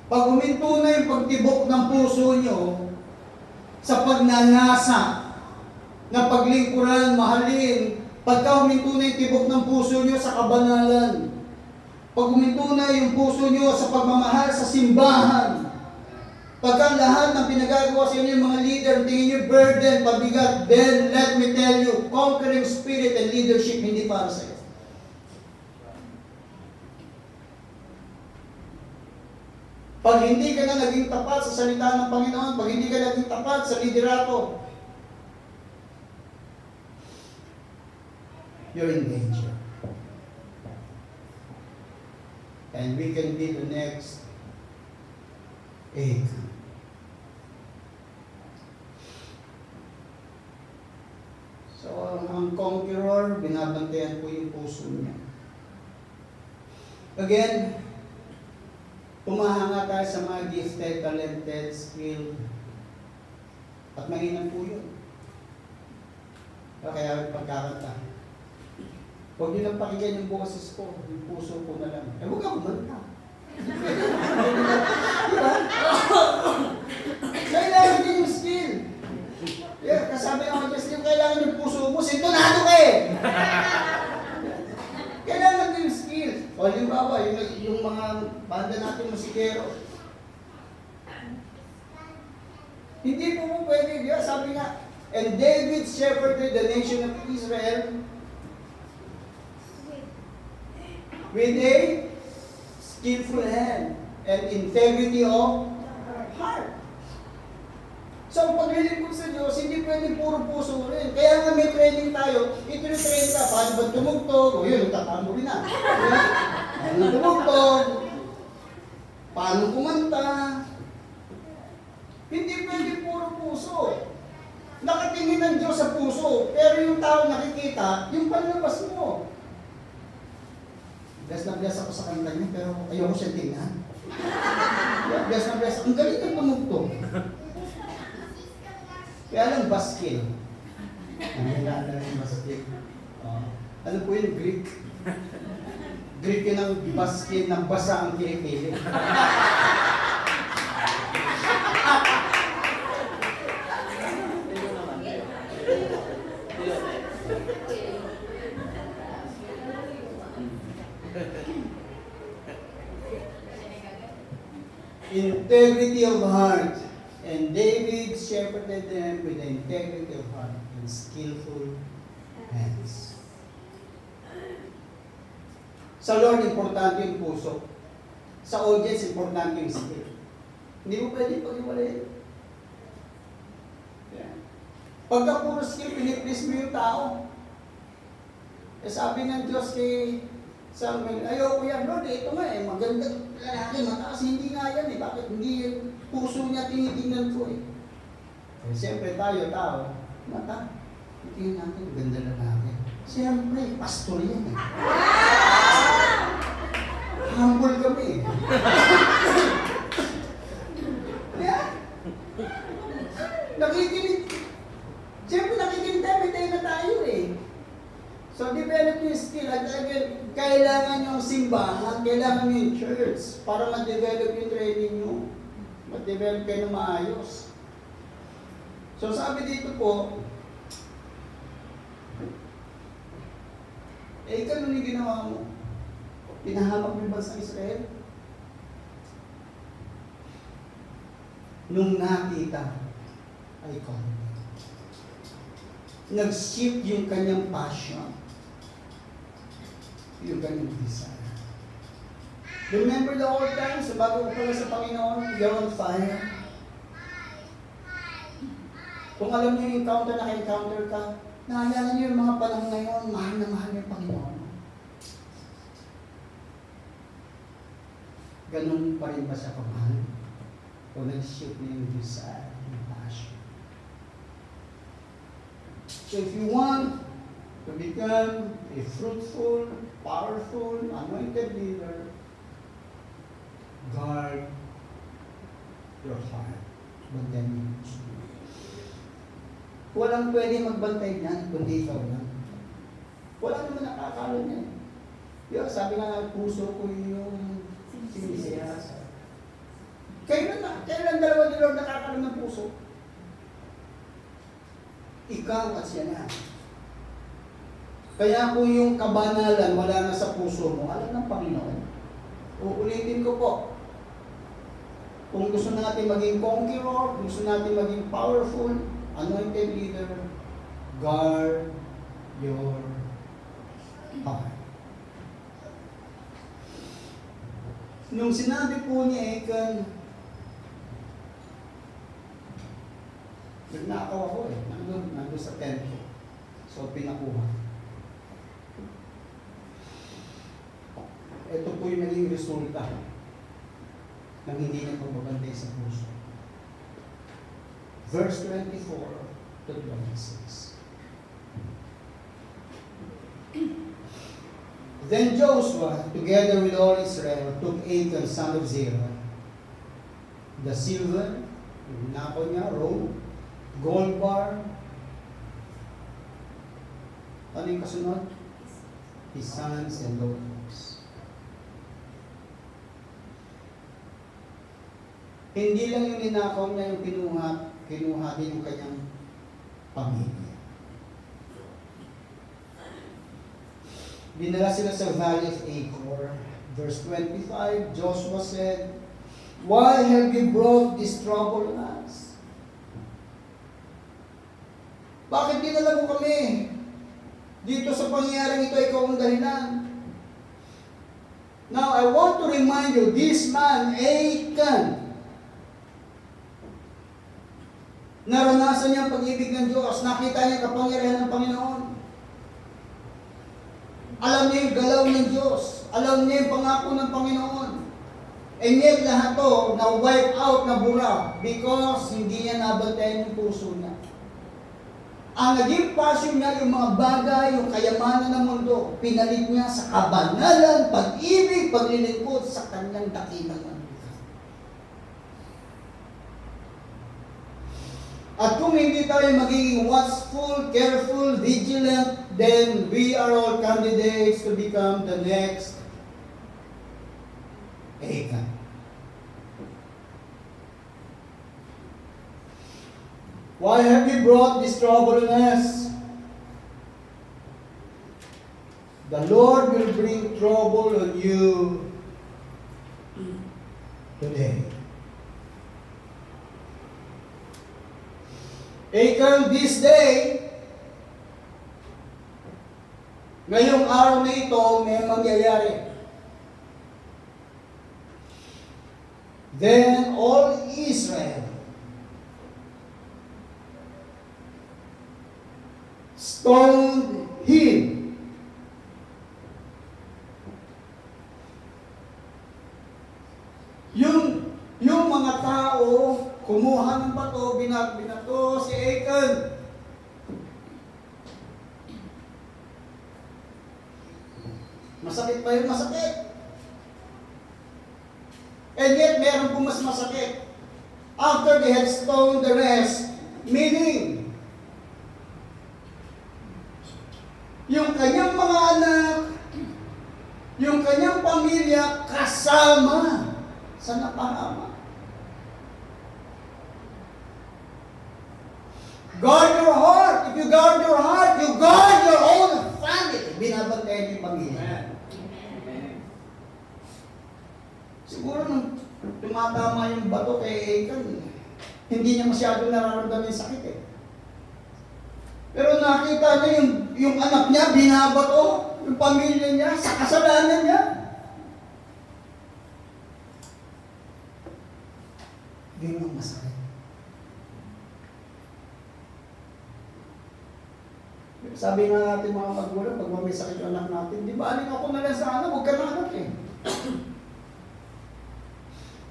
Pag huminto na yung pagtibok ng puso nyo sa pagnanasa na paglingkuran, mahalin, pagka huminto na yung tibok ng puso nyo sa kabanalan, pag huminto na yung puso nyo sa pagmamahal sa simbahan, pagka lahat ng pinagagawa sa inyo yung mga leader, tingin nyo burden, pabigat, then let me tell you, conquering spirit and leadership hindi para sa iyo. Pag hindi ka na naging tapat sa salita ng Panginoon, pag hindi ka naging tapat sa liderato, you're in danger. And we can be the next Achan. So, ang conqueror, binabantayan po yung puso niya. Again, pumahanga tayo sa mga gifted, talented, skilled, at mainam po yun. Kaya pagkakanta. Huwag nyo lang pakinggan yung boses ko, yung puso ko na lang. Huwag ka kumanta. Diba? Kailangan din yung skill. Yeah, kasabi ako just yung kailangan yung puso mo, sintonado ka eh! Kailangan din yung skill. O halimbawa, yung mga banda natin musikero. Hindi po pwede, diba? Sabi nga, and David shepherded the nation of Israel with a skillful hand and integrity of heart. So, ang paglilingkod sa Diyos, hindi pwede puro puso rin. Kaya nga may training tayo, ito-train ka, paano ba tumugtog? O yun, tatamo rin na. Paano tumugtog? Paano kumanta? Hindi pwede puro puso. Nakatingin ng Diyos sa puso, pero yung tao nakikita, yung panlabas mo. Bless na bless ako sa kanta niya, pero ayoko siya tingnan. Bless na bless. Ang galing ng tumugtog. Kaya lang baskil. Ang nilala ng baskil. Ano po yun? Greek. Greek yun ang baskil, ng basa ang kilikili. Integrity of heart. And David shepherded them with the integrity of heart and skillful hands. Sa Lord, importante yung puso. Sa audience, importante yung skill. Hindi mo pwede pag-iwalayin. Yeah. Pagka puro skill, piniplease mo yung tao. Eh sabi ng Diyos kay Samuel, ayoko yan, Lord, ito nga eh, maganda lalaki, mataas, hindi nga yan eh, bakit hindi yung puso niya tinitingnan ko eh. Eh siyempre tayo, tao, mata, tingnan natin, maganda lalaki. Siyempre, pastor yan eh. humble kami. Yeah. Nakikinig. Siyempre nakikinig tayo, may tayo na tayo eh. So develop yung skill. At again, kailangan yung simbahan, kailangan yung church para ma-develop yung training nyo. Ma-develop kayo na maayos. So sabi dito po, ganun yung ginawa mo. Pinahamak mo yung bansang Israel. Nung nakita, ay conflict. Nag-shift yung kanyang passion. Yung kanyang desire. Remember the old times, bago ko pala sa Panginoon, you're on fire. Kung alam niyo yung encounter ka, naalala niyo yung mga panahon ngayon, mahal na mahal niyo yung Panginoon. Ganun pa rin ba siya kamahal? O nag-shift niya yung desire, yung passion? So if you want to become a fruitful, powerful, anointed leader, guard your heart. Bantayan mo. Walang pwede magbantay niyan, kundi ikaw lang. Wala naman nakakalo niyan. Yung sabi nga, puso ko yung sinisiyasa. Kailan dalawa ni Lord nakakalo ng puso? Ikaw at siya na. Kaya kung yung kabanalan wala na sa puso mo, alam ng Panginoon. Uulitin ko po. Kung gusto natin maging conqueror, gusto natin maging powerful, anointed leader, guard your heart. Nung sinabi po ni Achan, nagnakaw ako eh, nandun sa templo. So pinakuha. Ito po yung naging resulta ng hindi na pagbabantay sa puso. Verse 24 to 26. Then Joshua, together with all Israel, took Achan, son of Zerah, the silver, yung nakaw niya, robe, gold bar, ano yung kasunod? His sons and daughters. Hindi lang yung ninakaw niya yung kinuha din yung kanyang pamilya. Dinala sila sa Valley of Achor. Verse 25, Joshua said, "Why have you brought this trouble on us?" Bakit dinala mo kami? Dito sa pangyayaring ito, ikaw ang dahilan. Now, I want to remind you, this man, Achan, naranasan niya ang pag-ibig ng Diyos. Nakita niya kapangyarihan ng Panginoon. Alam niya yung galaw ng Diyos. Alam niya yung pangako ng Panginoon. And yet lahat to, na-wipe out, na-bura, because hindi niya nabantayan yung puso niya. Ang naging passion niya, yung mga bagay, yung kayamanan ng mundo, pinalit niya sa kabanalan, pag-ibig, paglilingkod sa kanyang dakilang ng buhay. At kung hindi tayo magiging watchful, careful, vigilant, then we are all candidates to become the next Achan. Why have you brought this trouble on us? The Lord will bring trouble on you today. Achan, this day, ngayong araw na ito, may mangyayari. Then all Israel stoned him. Yung mga tao, kumuha ng bato, binato si Achan. Masakit pa yun, masakit. And yet, meron po mas masakit. After they had stoned the rest, meaning, yung kanyang mga anak, yung kanyang pamilya, kasama sa napahamak. Guard your heart. If you guard your heart, you guard your own family. Binabantayan yung pamilya. Siguro nung tumatama yung bato kay Achan, hindi niya masyado nararamdaman yung sakit eh. Pero nakita niya yung anak niya, binabato, yung pamilya niya, sa kasalanan niya. Yun ang masakit. Sabi nga natin mga magulang, pag may sakit yung anak natin, di ba aling ako na lang sa anak, huwag ka na anak eh.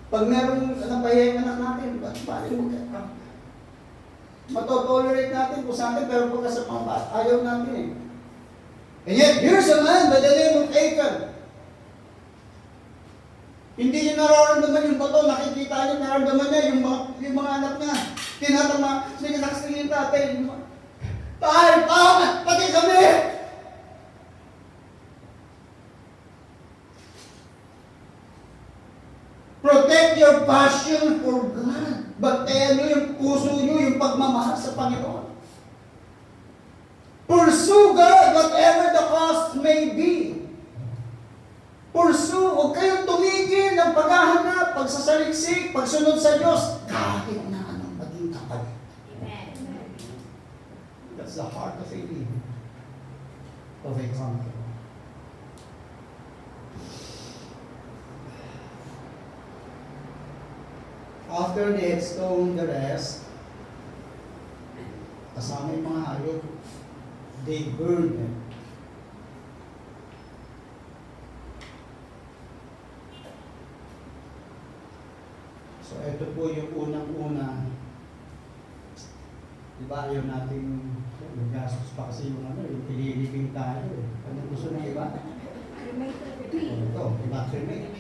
Pag merong napahiya yung anak natin, balik mo ka. Matotolerate natin kung sa atin, pero pagka sa mga bata, ayaw natin eh. And yet, here's a man by the name of Achan. Hindi niya nararamdaman yung bato, nakikita niya, nararamdaman niya yung mga anak niya. Tinatama, sige, nakasingin tatay. Tay, pati kami! Protect your passion for God. Bantayan nyo yung puso nyo, yung pagmamahal sa Panginoon. Pursue God, whatever the cost may be. Pursue, huwag kayong tumigil ng paghahanap, pagsasaliksik, pagsunod sa Diyos, kahit na anong maging kapalit. That's the heart of a leader, of a conqueror. After they had stoned the rest, kasama yung mga hayop, they burned them. So ito po yung unang-una. Diba ayaw natin gastos pa kasi yung ililibing tayo eh. Anong gusto ng iba? Ito, iba cremate.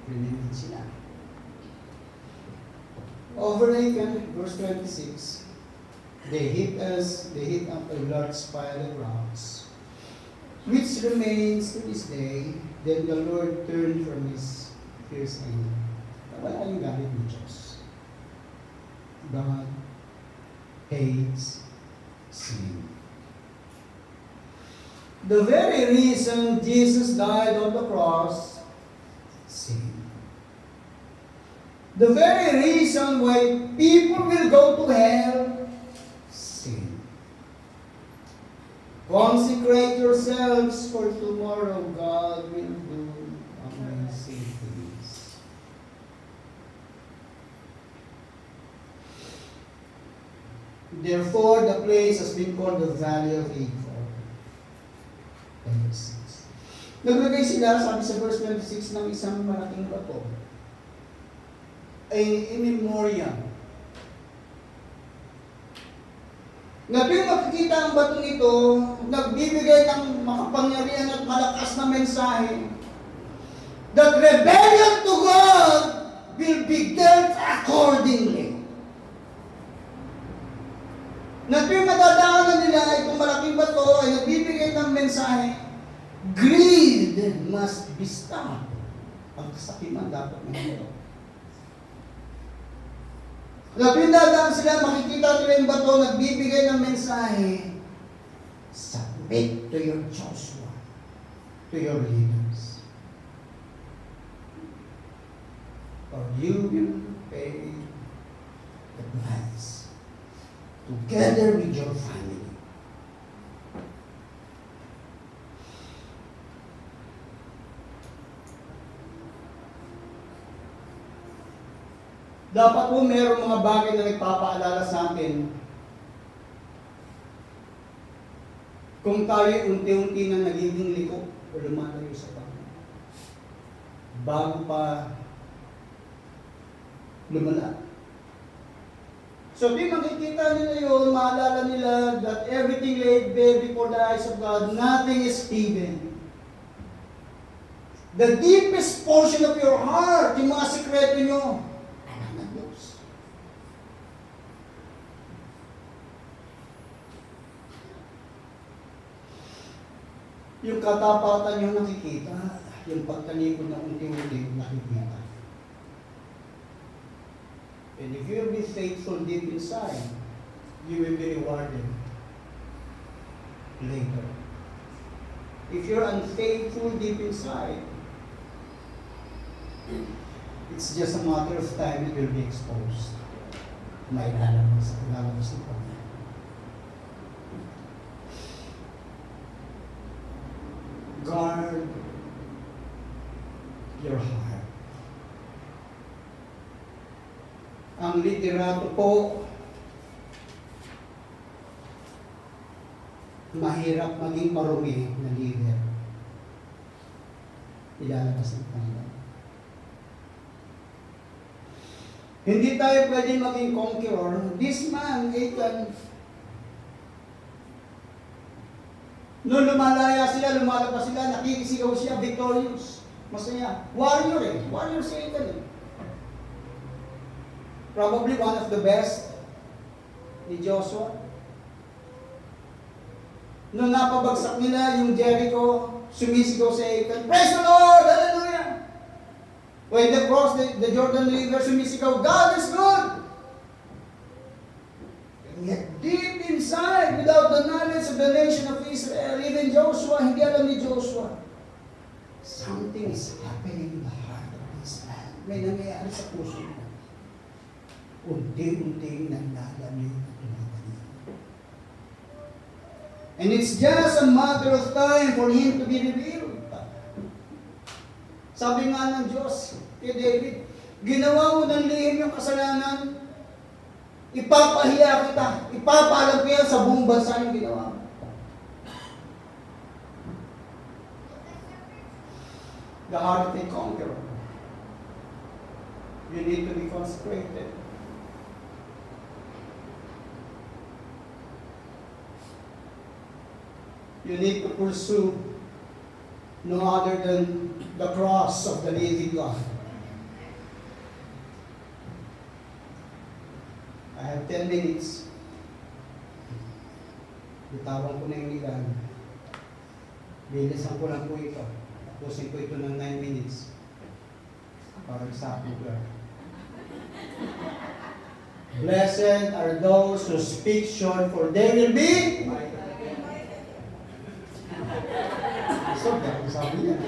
Cremated sila. Over Achan, verse 26, they hit up a large pile of rocks, which remains to this day. Then the Lord turned from his fierce anger. Wala yung galit ni Diyos. God hates sin. The very reason Jesus died on the cross, sin. The very reason why people will go to hell, sin. Consecrate yourselves, for tomorrow God will do amazing things. Therefore, the place has been called the Valley of Achor. Naglagay sila, sabi sa verse 26, ng isang malaking bato. A memorial. Na tuwing makikita ang batong ito, nagbibigay ng makapangyarihan at malakas na mensahe that rebellion to God will be dealt accordingly. Na tuwing madadaanan nila itong malaking bato ay nagbibigay ng mensahe, greed must be stopped. Ang kasakiman dapat ito. Na tuwing dadaan sila, makikita nila yung bato, nagbibigay ng mensahe, submit to your Joshua, to your leaders. Or you will pay the price together with your family. Dapat po mayroong mga bagay na nagpapaalala sa atin kung tayo unti-unti na nagiging liko o lumalayo sa Panginoon. Bago pa lumala. So, di makikita nila yun, maalala nila that everything laid bare before the eyes of God, nothing is hidden. The deepest portion of your heart, yung mga sikreto nyo, alam ng Diyos. Yung katapatan nyo nakikita, yung pagtalikod na unti-unti nakikita. And if you'll be faithful deep inside, you will be rewarded later. If you're unfaithful deep inside, it's just a matter of time it will be exposed. May lalabas ng pamilya. Guard your heart. Ang liderato po, mahirap maging marumi na leader. Ilalabas ng Panginoon. Hindi tayo pwede maging conqueror. This man, Achan, nung lumalaya sila, lumalabas sila, nakikisigaw siya, victorious. Masaya. Warrior eh. Warrior si Achan eh. Probably one of the best ni Joshua. Nung napabagsak nila yung Jericho, sumisigaw si Achan, praise the Lord! Hallelujah! When they crossed the Jordan River, sumisigaw, God is good! And yet deep inside, without the knowledge of the nation of Israel, even Joshua, hindi alam ni Joshua, something is happening in the heart of this man. May nangyayari sa puso mo. Unti-unting naglalamig at tumatalino. And it's just a matter of time for him to be revealed. Sabi nga ng Diyos kay David, ginawa mo ng lihim yung kasalanan, ipapahiya kita, ipapaalam ko yan sa buong bansa yung ginawa mo. The heart of a conqueror. You need to be consecrated. You need to pursue no other than the cross of the living God. I have 10 minutes. Bitawan ko na yung ilan. Bilisan ko lang po ito. Tapusin ko ito ng 9 minutes. Para sa akin ko. Blessed are those who speak short, for they will be sabi niya.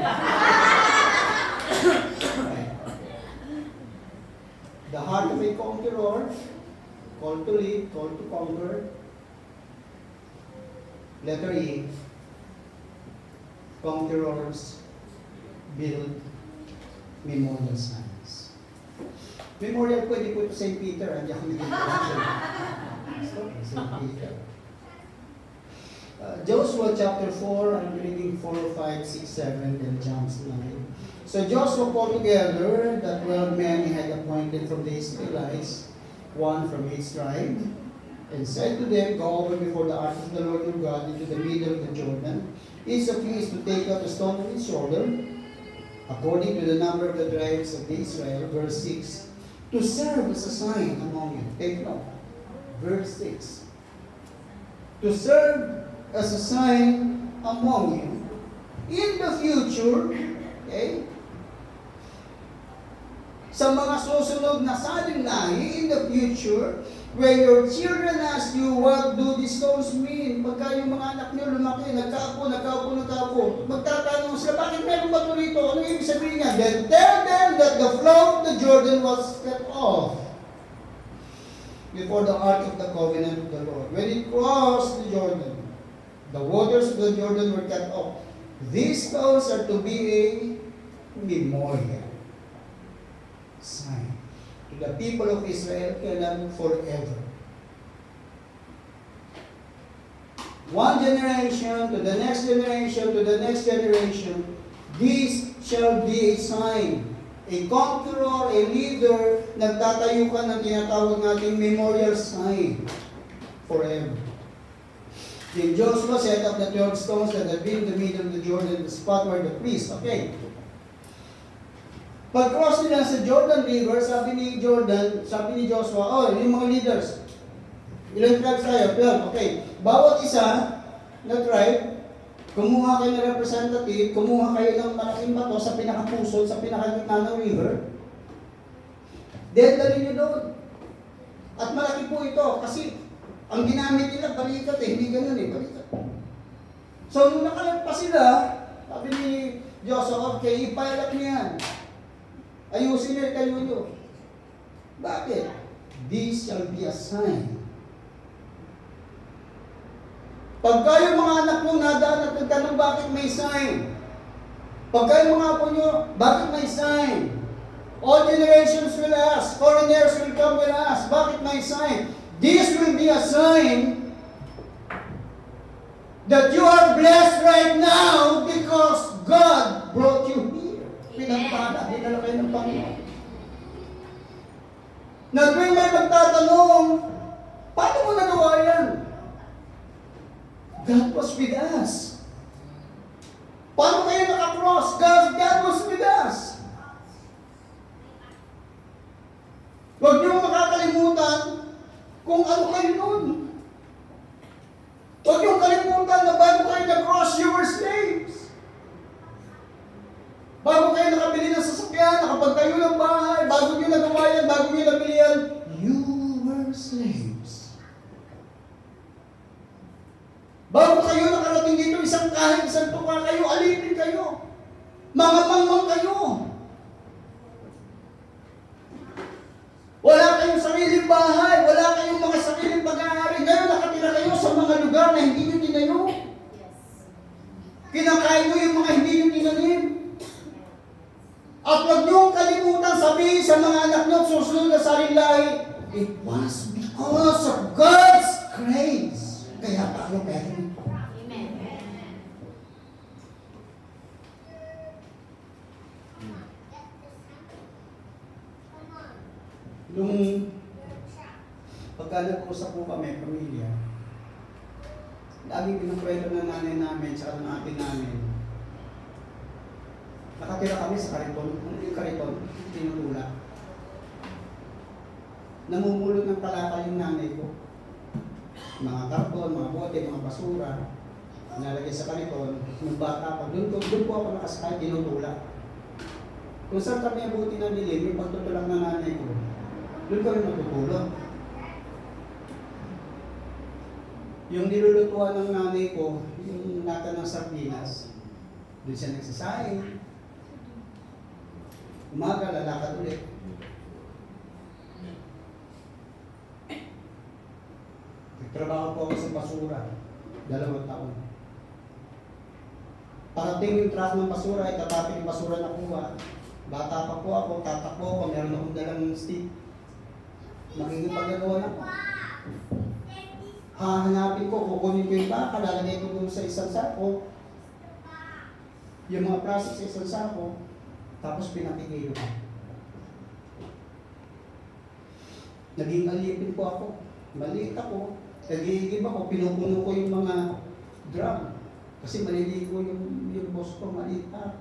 The heart of a conqueror, called to lead, called to conquer. Letter E, conquerors build memorial signs. Memorial pwede po ito St. Peter, hindi ako naging St. Peter. Joshua chapter 4, I'm reading 4, 5, 6, 7, then jumps 9. So Joshua called together the 12 men he had appointed from the Israelites, one from each tribe, and said to them, go over before the ark of the Lord your God into the middle of the Jordan. Each of you is to take out a stone from his shoulder, according to the number of the tribes of Israel, verse 6, to serve as a sign among you. Take note. Verse 6. To serve as a sign among you. In the future, okay, sa mga susunod na saling lahi, in the future, when your children ask you, what do these stones mean? Pagka yung mga anak nyo lumaki, nagkaapo, magtatanong sila, bakit meron ba ito rito? Ano ibig sabihin niya? Then tell them that the flow of the Jordan was cut off before the ark of the covenant of the Lord. When it crossed the Jordan, the waters of the Jordan were cut off. These stones are to be a memorial sign to the people of Israel kailan forever. One generation to the next generation to the next generation, this shall be a sign. A conqueror, a leader, nagtatayo ka ng tinatawag nating memorial sign forever. Then Joshua set up the 12 stones that had been in the middle of the Jordan, the spot where the priest, okay. Pag-cross nila sa Jordan River, sabi ni Joshua, oh, yung mga leaders, ilang tribes tayo? 12, okay. Bawat isa na tribe, kumuha kayo ng representative, kumuha kayo ng malaking bato sa pinakapusod, sa pinakagitna ng river, dali nyo doon. At malaki po ito, kasi ang ginamit nila, balikat hindi ganun balikat. So, nung nakalagpas sila, sabi ni Joshua, okay, ipilot niyo yan. Ayusin niyo kayo nyo. Bakit? This shall be a sign. Pagka yung mga anak nyo nadaan at nagtanong bakit may sign? Pagka yung mga apo nyo, bakit may sign? All generations will ask, foreigners will come will ask, bakit may sign? This will be a sign that you are blessed right now because God brought you here. Pinagpala, dinala kayo ng Panginoon. Na tuwing may magtatanong, paano mo nagawa yan? God was with us. Paano kayo nakakross? God was with us. Huwag niyong makakalimutan kung ano kayo nun. Huwag niyong kalimutan na bago kayo na-cross, you were slaves. Bago kayo nakabili ng sasakyan, nakapagtayo ng bahay, bago niyo nagawa yan, bago niyo nabili yan, you were slaves. Bago kayo nakarating dito, isang kahit, isang tuka kayo, alipin kayo. Mga mangmang kayo. Wala kayong sariling bahay, wala kayong mga sariling pag-aari. Ngayon nakatira kayo sa mga lugar na hindi nyo tinayo. Kinakain nyo yung mga hindi nyo tinanim. At huwag nyo kalimutan sabihin sa mga anak nyo at susunod na sariling lahi, it was because of God's grace. Kaya tayo meron ito. Nung pagka nag-usap po kami, pamilya, laging pinukwento ng nanay namin at ng ate namin. Nakatira kami sa kariton. Ano yung kariton? Tinutula. Namumulot ng kalakal yung nanay ko. Mga karton, mga bote, mga basura. Nalagay sa kariton. Nung bata pa, doon po ako nakasakay, tinutula. Kung saan kami abuti ng dilim, yung pagtutulang ng nanay ko, doon kami matutulog. Yung nilulutuan ng nanay ko, yung nata ng sardinas, doon siya nagsasaing. Umaga, lalakad ulit. Nagtrabaho po ako sa basura, 2 taon. Parating yung truck ng basura, itatapin yung basura na kuha. Bata pa po ako, tatakbo ako, meron akong dalang stick. Makikipagagawa na po. Hahanapin ko, kukunin ko yung baka, lalagay ko doon sa isang sako. Yung mga plastic sa isang sako, tapos pinakikilo ko. Naging alipin po ako. Maliit ako. Nagigib ako, pinupuno ko yung mga drum. Kasi maliligo yung boss ko, maliit pa.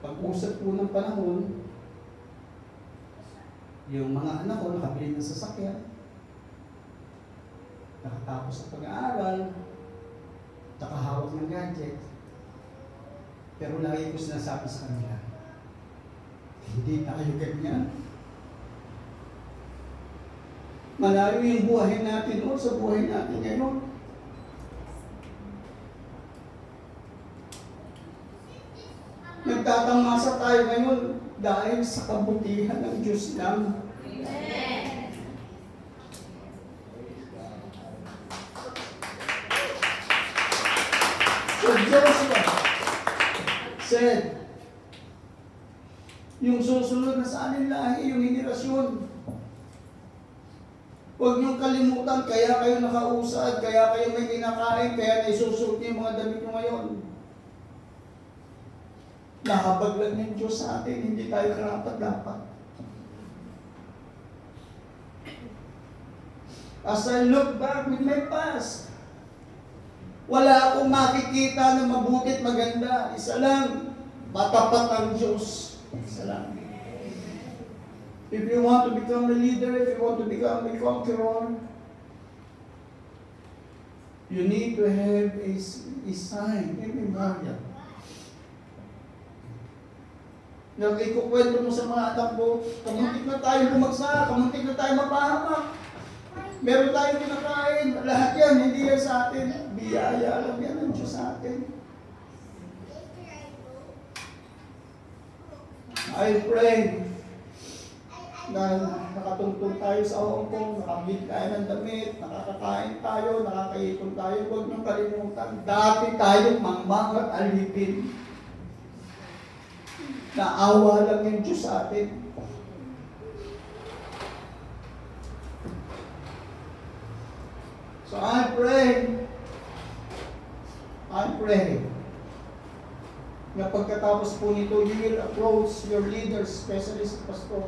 Pag-usap po ng panahon, yung mga anak ko nakabili ng sasakyan, nakatapos sa pag-aaral, nakahawak ng gadget, pero lagi ko sinasabi sa kanila, hindi tayo ganyan. Malayo yung buhay natin o sa buhay natin ngayon. Nagtatamasa tayo ngayon dahil sa kabutihan ng Diyos lang. Amen. So Joshua said, yung susunod na sa anin lahi, yung henerasyon, huwag niyong kalimutan, kaya kayo nakausad, kaya kayo may kinakain, kaya naisusot niyo yung mga damit niyo ngayon. Nahabag lang ng Diyos sa atin, hindi tayo karapat-dapat. As I look back with my past, Wala akong makikita na mabutit maganda. Isa lang, matapat ang Diyos. Isa lang. If you want to become a leader, if you want to become a conqueror, you need to have a sign, a memorial. Ikukwento mo sa mga anak mo, kamuntik na tayo bumagsak, kamuntik na tayo mapahamak. Meron tayong kinakain, lahat yan, hindi yan sa atin. Biyaya lang yan ng Diyos sa atin. I pray na nakatungtong tayo sa Hong Kong, nakabit tayo ng damit, nakakakain tayo, nakakaipon tayo, huwag nang kalimutan. Dati tayong mangmang at alipin. Naawa lang yung Diyos sa atin. So I pray na pagkatapos po nito, you will approach your leaders, especially si Pastor.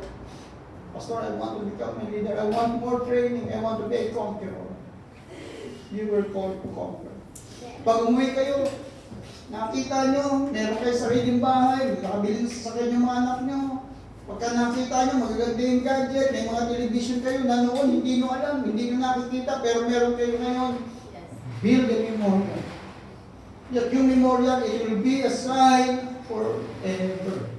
Pastor, I want to become a leader. I want more training. I want to be a conqueror. You were called to conquer. Pag umuwi kayo, nakita nyo, meron kayo sariling bahay, nakabiling sa kanyang mga anak nyo. Pagka nakita nyo, magaganda yung gadget, may mga television kayo, na noon, hindi nyo alam, hindi nyo nakikita, pero meron kayo ngayon. Build a memorial. That yung memorial, it will be a sign forever.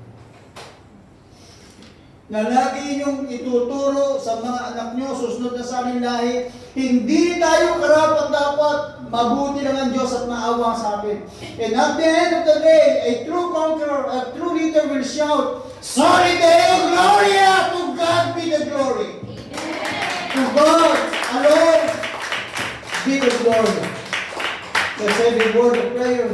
Na lagi inyong ituturo sa mga anak nyo, susunod na sa aming lahi, hindi tayo karapat-dapat, mabuti lang ang Diyos at maawa sa akin. And at the end of the day, a true conqueror, a true leader will shout, Sorry Deo Gloria! To God be the glory! To God alone be the glory. Let's say the word of prayer.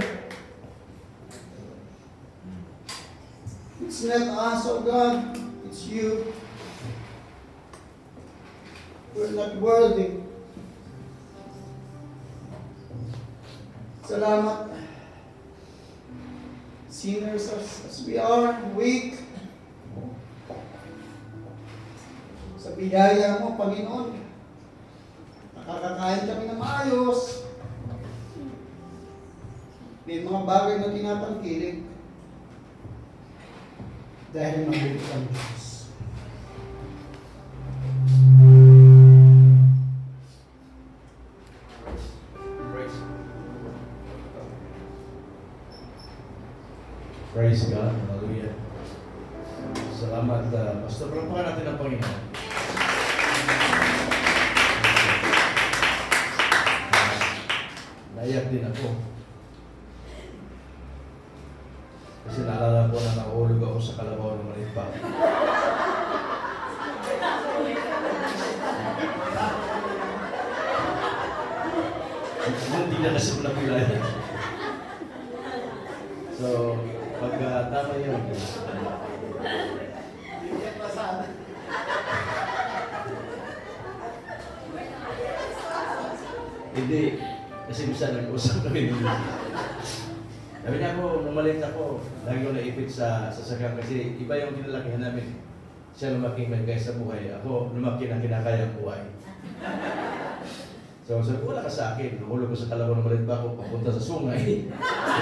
It's not us, oh God, it's you. We're not worthy. Salamat. Sinners as we are, weak. Sa biyaya mo, Panginoon, nakakakain kami ng maayos. May mga bagay na tinatangkilik dahil mabuti ang Diyos. Praise God. Hallelujah. Salamat, Pastor. Palapakan natin ang Panginoon. Naiyak din ako. Kasi naalala ko na nakahulog ako sa kalabaw ng maliit pa. Hindi na kasi mo napilaya. So, pag tama yun. Hindi. Kasi minsan nag-usap kami nila. Sabi niya ako, nung maliit ako, lagi ko naipit sa sasakyan kasi iba yung kinalakihan namin. Siya lumaking may kaya sa buhay. Ako, lumaki ng kinakayang buhay. So, sabi ko, wala ka sa akin. Nahulog ko sa kalabaw ng maliit pa ako, papunta sa sungay.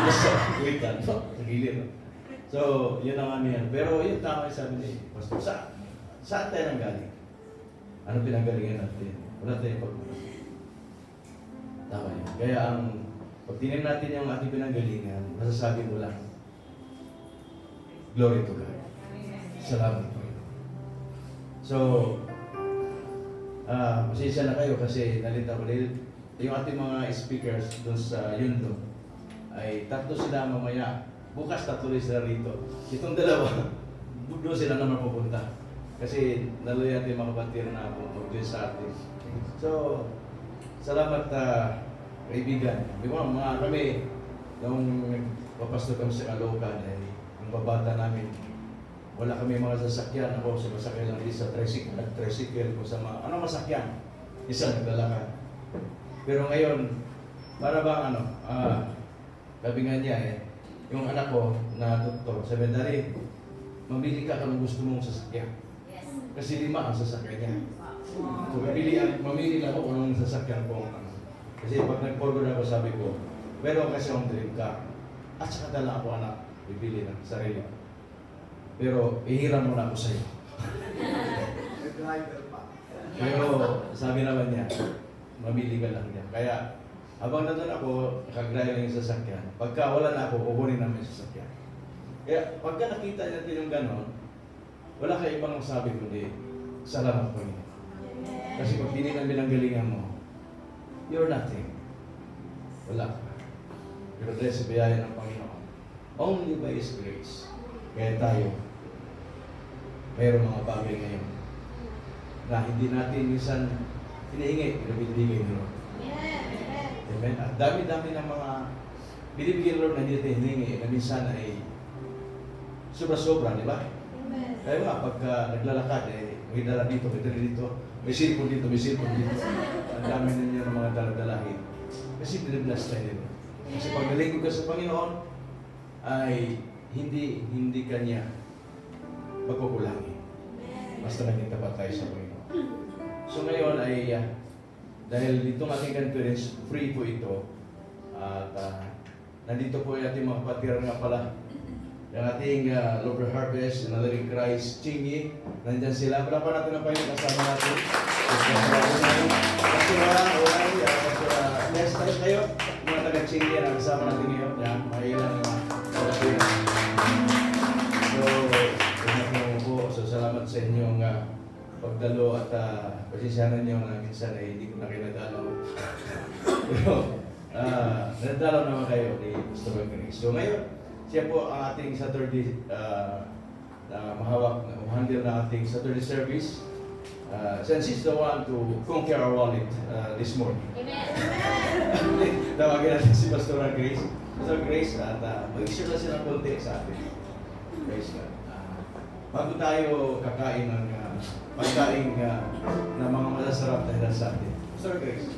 Sa kuwitan, sa gilid. So, yun ang amin. Pero yun tama yung sabi ni Pastor, saan tayo nang galing? Ano pinanggalingan natin? Wala tayong pag-uwi. Tama yun. Kaya pag tinim natin yung ating pinanggalingan, masasabi mo lang, glory to God. Salamat po. So, pasensya na kayo kasi nalita ko dahil yung ating mga speakers doon sa Yundo ay tatlo sila mamaya. Bukas tatlo sila rito. Itong dalawa, doon sila naman pupunta. Kasi naluyan natin mga batir na pupunta sa atin. So, salamat kaibigan. Di ba, mga kami, nung papasto kami sa Caloocan, ang babata namin, wala kami mga sasakyan. Ako, sumasakyan lang din sa tricycle ko sa mga, ano masakyan? Isa naglalakad. Pero ngayon, para bang sabi nga niya yung anak ko na doktor, sabi na rin, mamili ka kung gusto mong sasakyan. Kasi 5 ang sasakyan niya. So, mamili lang ako kung anong sasakyan ko. Kasi pag nag-forward ako, sabi ko, Meron kasi akong dream car. At saka dala ako anak, bibili ng sarili. Pero ihiram muna ako sa'yo. Driver pa. Pero sabi naman niya, mamili ka lang niya. Kaya habang nandun ako, nakagray lang yung sasakyan. Pagka wala na ako, kukunin namin yung sasakyan. Kaya pagka nakita natin yung ganon, wala kayo ibang masabi kundi, salamat po niyo. Kasi pag tinignan ng galingan mo, you're nothing. Wala ka. Pero dahil sa biyaya ng Panginoon, only by His grace. Kaya tayo, mayroong mga bagay ngayon na hindi natin minsan hinihingi, binibigay ni Lord. Amen. At dami-dami ng mga binibigyan Lord na hindi natin hinihingi na minsan ay sobra-sobra, di ba? Kaya nga, pagka naglalakad, may dala dito, may dala dito, may cellphone dito, may cellphone dito. Ang dami na niya ng mga dala-dalahin. Kasi binibless tayo nila. Kasi pag nalingkod ka sa Panginoon, ay hindi kanya magkukulangi. Basta naging tapat tayo sa Panginoon. So ngayon ay, dahil itong ating conference, free po ito. At nandito po yung ating mga kapatiran nga pala. Yung ating Lover Harvest, yung Loving Christ, Chingy. Nandyan sila. Palapan natin ang Panginoon kasama natin. Pastora, Oray, Pastora, yes, tayo kayo. Mga taga-Chingy na kasama natin ngayon. Yan, mailan yung mga kapatiran. So, salamat sa inyong pagdalo at pasisyanan niyo na minsan ay hindi ko na kinadalaw. Pero, nadalaw naman kayo ni Pastor Grace. So ngayon, siya po ang ating Saturday mahawak, handle ng ating Saturday service. Since he's the one to conquer our wallet this morning. Amen. Tawagin natin si Pastor Grace. Pastor Grace, at mag-share lang siya ng konti sa atin. Praise God. Bago tayo kakain ng pagkain na mga masasarap dahil sa atin. Pastor Grace.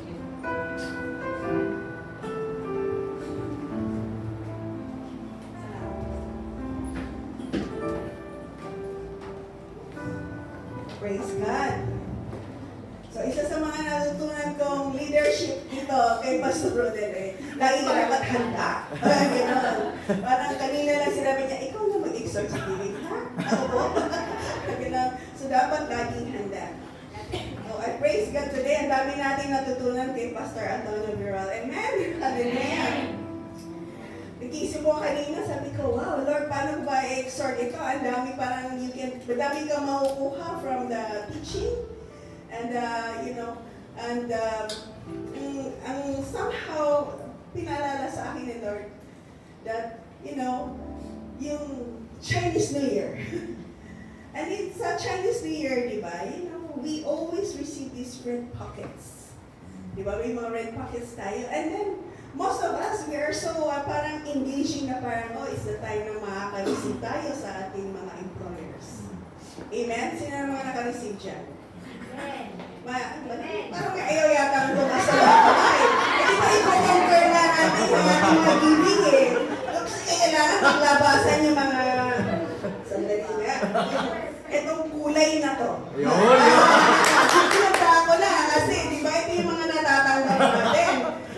Praise God. So, isa sa mga natutunan kong leadership dito kay Pastor Rodel lagi ka dapat handa. Ganon. Parang kanina lang sinabi niya, ikaw na mag-exhort sa piling, ha? Ako po? Ganon. So, dapat laging handa. So, I praise God today. Ang dami nating natutunan kay Pastor Antonio Viral. Amen. Hallelujah. Nag-iisip ko kanina, sabi ko, wow, Lord, paano ba i-exhort ito? Ang dami parang madami kang makukuha from the teaching. And, ang somehow, pinalala sa akin ni Lord that, yung Chinese New Year. And it's a Chinese New Year, di ba? We always receive these red pockets. Di ba? May mga red pockets tayo. And then, most of us, we are so parang engaging na parang, it's the time na makaka-receive tayo sa ating mga employers. Amen? Sino na mga naka-receive dyan? Parang may ayaw yata ang tumas sa lahat. Hindi ba i-conquer na natin yung ating mga giving Kasi kailangan maglabasan yung mga sandali nga. Itong kulay na to. Pinagta ko na kasi, di ba, ito yung mga natatanggap natin.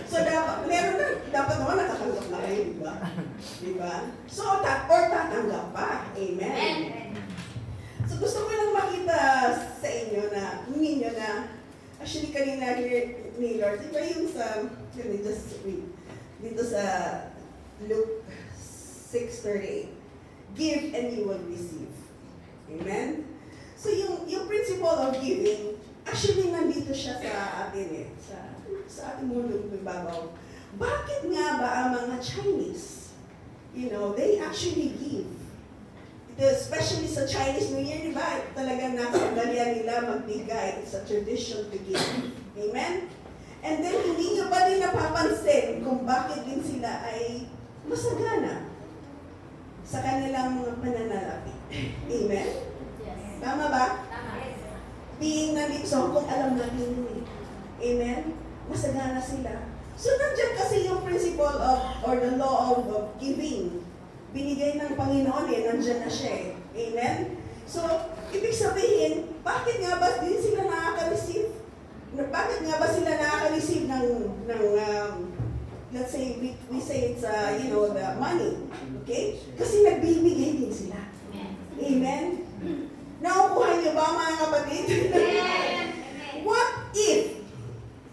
So, dapat naman nakatanggap na kayo, di ba? Di ba? So, tatanggap pa. Amen. So, gusto ko lang makita sa inyo na, actually kanina ni Lord, di ba yung sa, just read, dito sa Luke 6:38, give and you will receive. Amen? So, yung principle of giving, actually nandito siya sa atin sa ating mundo ng babaw. Bakit nga ba ang mga Chinese, they actually give? Especially sa Chinese New Year, di ba? Talagang nakasandalian nila magbigay. It's a tradition to give. Amen? And then, hindi nyo ba din napapansin kung bakit din sila ay masagana sa kanilang mga pananalapi. Amen? Yes. Tama ba? Tama. Being nandito sa Hong Kong, alam natin yun eh. Amen? Masagana sila. So, nandiyan kasi yung principle of, or the law of giving. Binigay ng Panginoon nandiyan na siya eh. Amen? So, ibig sabihin, bakit nga ba din sila nakaka-receive? Bakit nga ba sila nakaka-receive ng let's say, we say it's, the money. Okay? Kasi nagbibigay din sila. Amen? Nakukuha niyo ba, mga kapatid? What if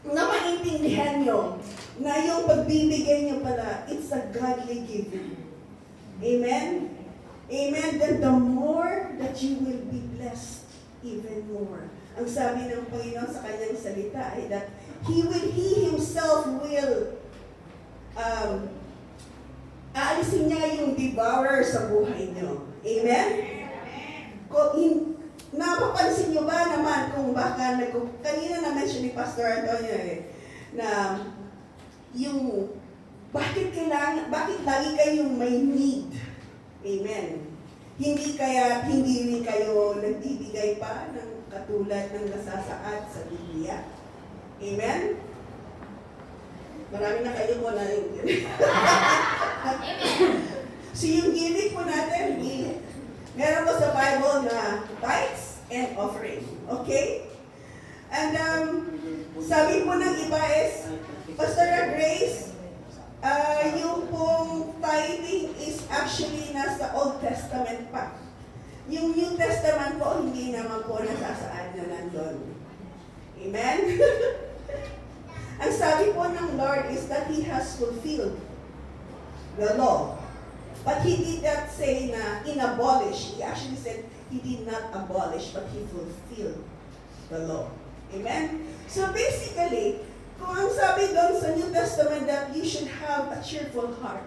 na maintindihan nyo na yung pagbibigay nyo pala, it's a godly giving. Amen? Amen? Then the more that you will be blessed even more. Ang sabi ng Panginoon sa kanyang salita ay that He Himself will aalisin niya yung devourer sa buhay nyo. Amen? Napapansin nyo ba naman kung baka kanina na-mention ni Pastor Antonio na yung bakit lagi kayong may need? Amen. Hindi rin kayo nagbibigay pa ng katulad ng nasasaad sa Biblia. Amen? Marami na kayo po na rin. So yung giving po natin, meron po sa Bible na tithes and offering. Okay? And sabi po ng iba is, Pastor Grace, yung pong tithing is actually nasa Old Testament pa. Yung New Testament po, hindi naman po nasasaan na nandun. Amen? Ang sabi po ng Lord is that He has fulfilled the law. But He did not say na inabolish. He actually said He did not abolish, but He fulfilled the law. Amen? So basically, kung ang sabi doon sa New Testament that you should have a cheerful heart.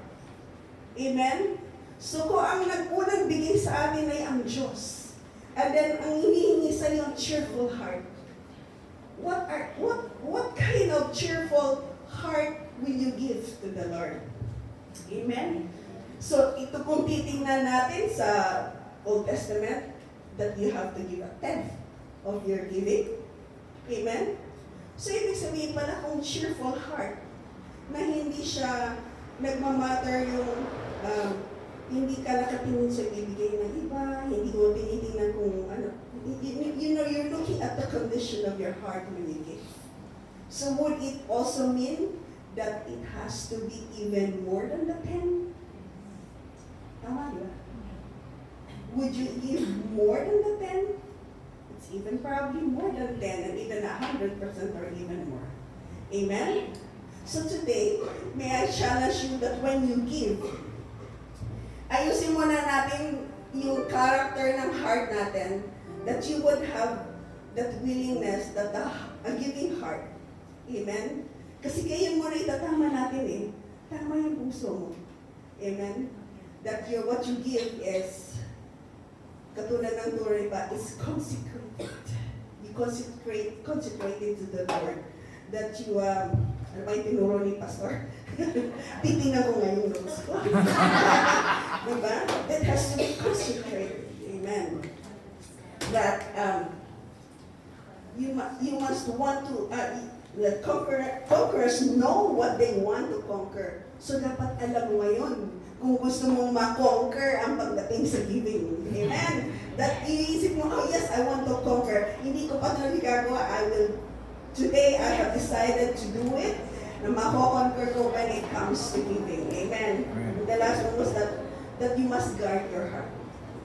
Amen? So kung ang nag-unang bigay sa atin ay ang Diyos, and then ang hinihingi sa iyo ang cheerful heart, what kind of cheerful heart will you give to the Lord? Amen? So ito kung titingnan natin sa Old Testament, that you have to give a tenth of your giving. Amen? So ibig sabihin pala kung cheerful heart, na hindi siya nagmamatter yung hindi ka nakatingin sa ibigay ng iba, hindi mo tinitingnan kung ano. You're looking at the condition of your heart when you give. So would it also mean that it has to be even more than the 10? Tama, di ba? Would you give more than the 10? It's even probably more than 10 and even 100% or even more. Amen? So today, may I challenge you that when you give, ayusin muna natin yung character ng heart natin, that you would have that willingness, that a giving heart. Amen? Kasi kayo muna itatama natin eh. Tama yung puso mo. Amen? That what you give is, katulad ng tuloy pa, is consecrated. You consecrated to the Lord. That you, ano ba yung tinuro ni Pastor? Titingnan ko ngayong notes ko. Diba? That has to be consecrated. Amen. That you must want to, the conquerors know what they want to conquer. So dapat alam mo ngayon kung gusto mong ma-conquer ang pagdating sa giving. Amen? That iniisip mo, oh yes, I want to conquer. Hindi ko pa ito nagagawa. Today I have decided to do it, na mako-conquer ko when it comes to giving. Amen? The last one was that you must guard your heart.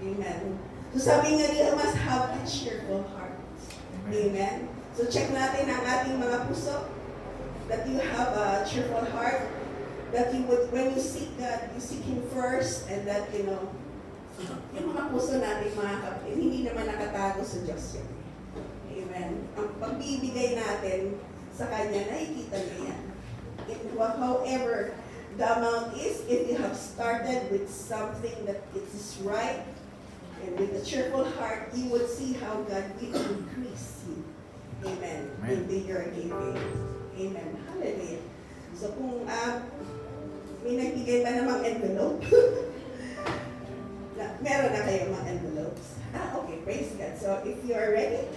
Amen? So sabi nga nila, must have a cheerful heart. Amen? So check natin ang ating mga puso, that you have a cheerful heart, that you would, when you seek God, you seek Him first, and that, yung mga puso natin, mga kapatid, hindi naman nakatago sa Diyos yan. Amen? Ang pagbibigay natin sa Kanya, nakikita niya yan. However the amount is, if you have started with something that it is right, and with a cheerful heart, you would see how God will increase you. Amen. Into your giving. Amen. Hallelujah. So kung may nagbigay pa namang envelope, meron na kayo mga envelopes. Okay. Praise God. So if you are ready,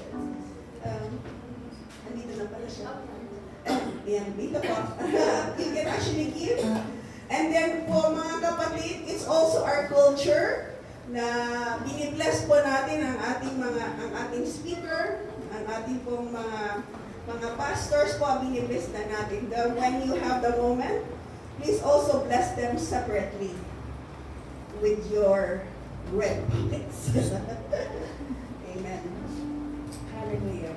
andito na pala siya. Yan, dito po. You can actually give. And then po mga kapatid, it's also our culture na binibless po natin ang ating speaker, ang ating pong mga pastors po, binibless na natin. When you have the moment, please also bless them separately with your red pockets. Amen. Hallelujah.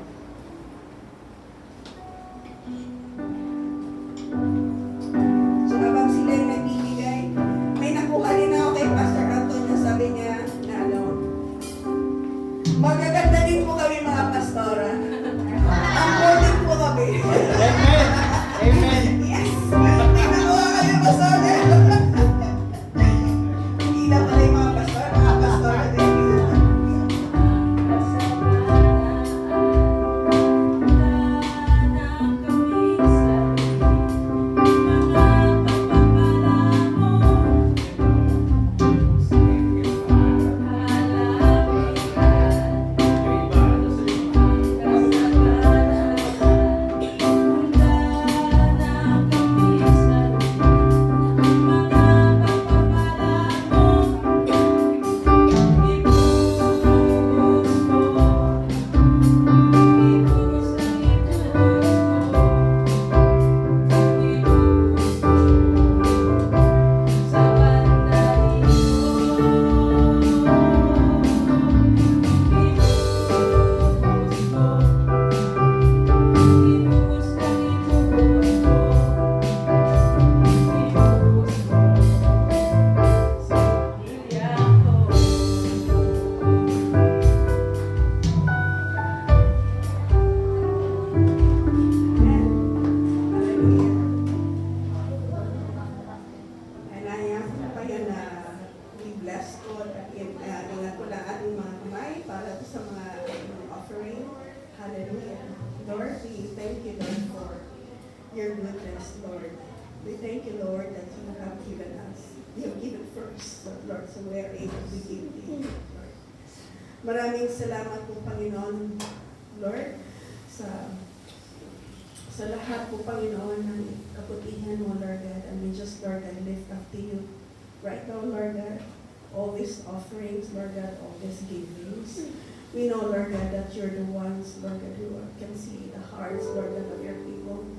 So habang sila yung nagbibigay, may nakuha din ako kay Pastor Anton na sabi niya na magaganda din po kami mga pastora. Ang morning po kami. Amen. Amen. Yes! May nakuha kami pastora. Hindi na pala yung mga pastora din. And I ask na kayo na we bless God at ingat ko lang ating mga kamay para sa mga offering. Hallelujah. Lord, we thank you, Lord, for your goodness, Lord. We thank you, Lord, that you have given us. You have given first, Lord, so we are able to give you, Lord. Maraming salamat po, Panginoon, Lord, sa lahat po, Panginoon, ng kabutihan mo, Lord God, and we just, Lord God, lift up to you right now, Lord God, all these offerings, Lord God, all these givings. We know, Lord God, that you're the ones, Lord God, who can see the hearts, Lord God, of your people.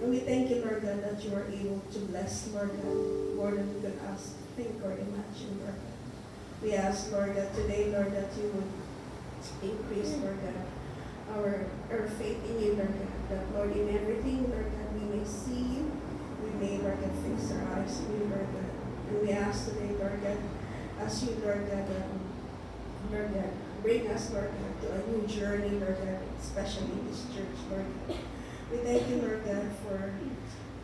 And we thank you, Lord God, that you are able to bless, Lord God, more than we could ask, think, or imagine, Lord God. We ask, Lord God, today, Lord, that you would increase, Lord God, our faith in you, Lord God, that, Lord, in everything, Lord God, we may see you, we may, Lord God, fix our eyes on you, Lord God. And we ask today, Lord God, as you, Lord God, bring us, Lord God, to a new journey, Lord God, especially in this church, Lord God. We thank you, Lord God, for,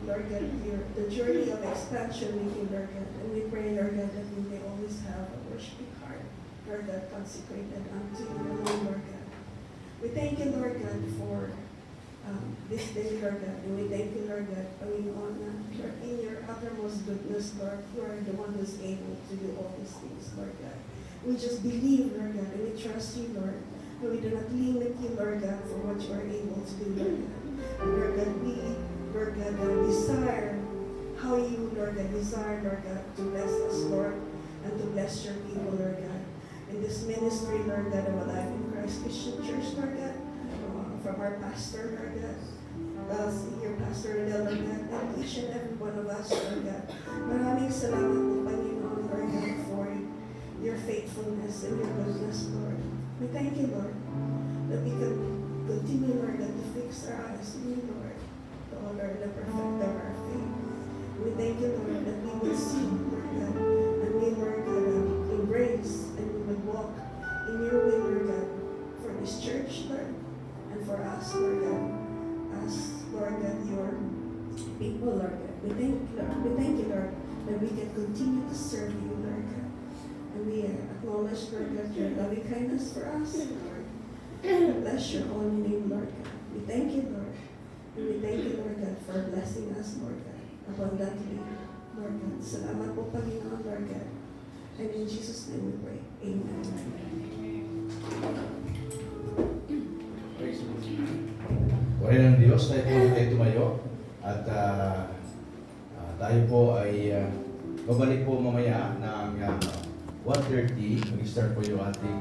Lord God, the journey of expansion with you, Lord God. And we pray, Lord God, that we may always have a worshiping heart, Lord God, consecrated unto you alone, Lord God. We thank you, Lord God, for this day, Lord God. And we thank you, Lord God, Panginoon, Lord, in your uttermost goodness, Lord, you are the one who is able to do all these things, Lord God. We just believe, Lord God, and we trust you, Lord. And we do not limit you, Lord God, for what you are able to do, Lord God. And Lord God, we, Lord God, desire how you, Lord God, desire, Lord God, to bless us, Lord, and to bless your people, Lord God. In this ministry, Lord God, of Alive in Christ Christian Church, Lord God, from our pastor, Lord God, your pastor, Lord God, and each and every one of us, Lord God. Maraming salamat po, Panginoon, Lord God, for your faithfulness and your goodness, Lord. We thank you, Lord, that we can continue, Lord God, to fix our eyes on you, Lord, the honor and the perfecter of our faith. We thank you, Lord, that we will see, Lord God, and we, Lord God, embrace and we will walk in your way, Lord God, for this church, Lord, and for us, Lord God, as, Lord God, your people, Lord God. We thank you, Lord, that we can continue to serve you, Lord God. And we acknowledge, Lord God, your loving kindness for us, Lord. We bless your holy name, Lord God. We thank you, Lord. And we thank you, Lord God, for blessing us, Lord God, abundantly, Lord God. Salamat po, Panginoon, Lord God. And in Jesus' name we pray. Amen. Puri ng Diyos, tayo po tayo tumayo at tayo po ay babalik po mamaya ng 1:30. Mag-start po yung ating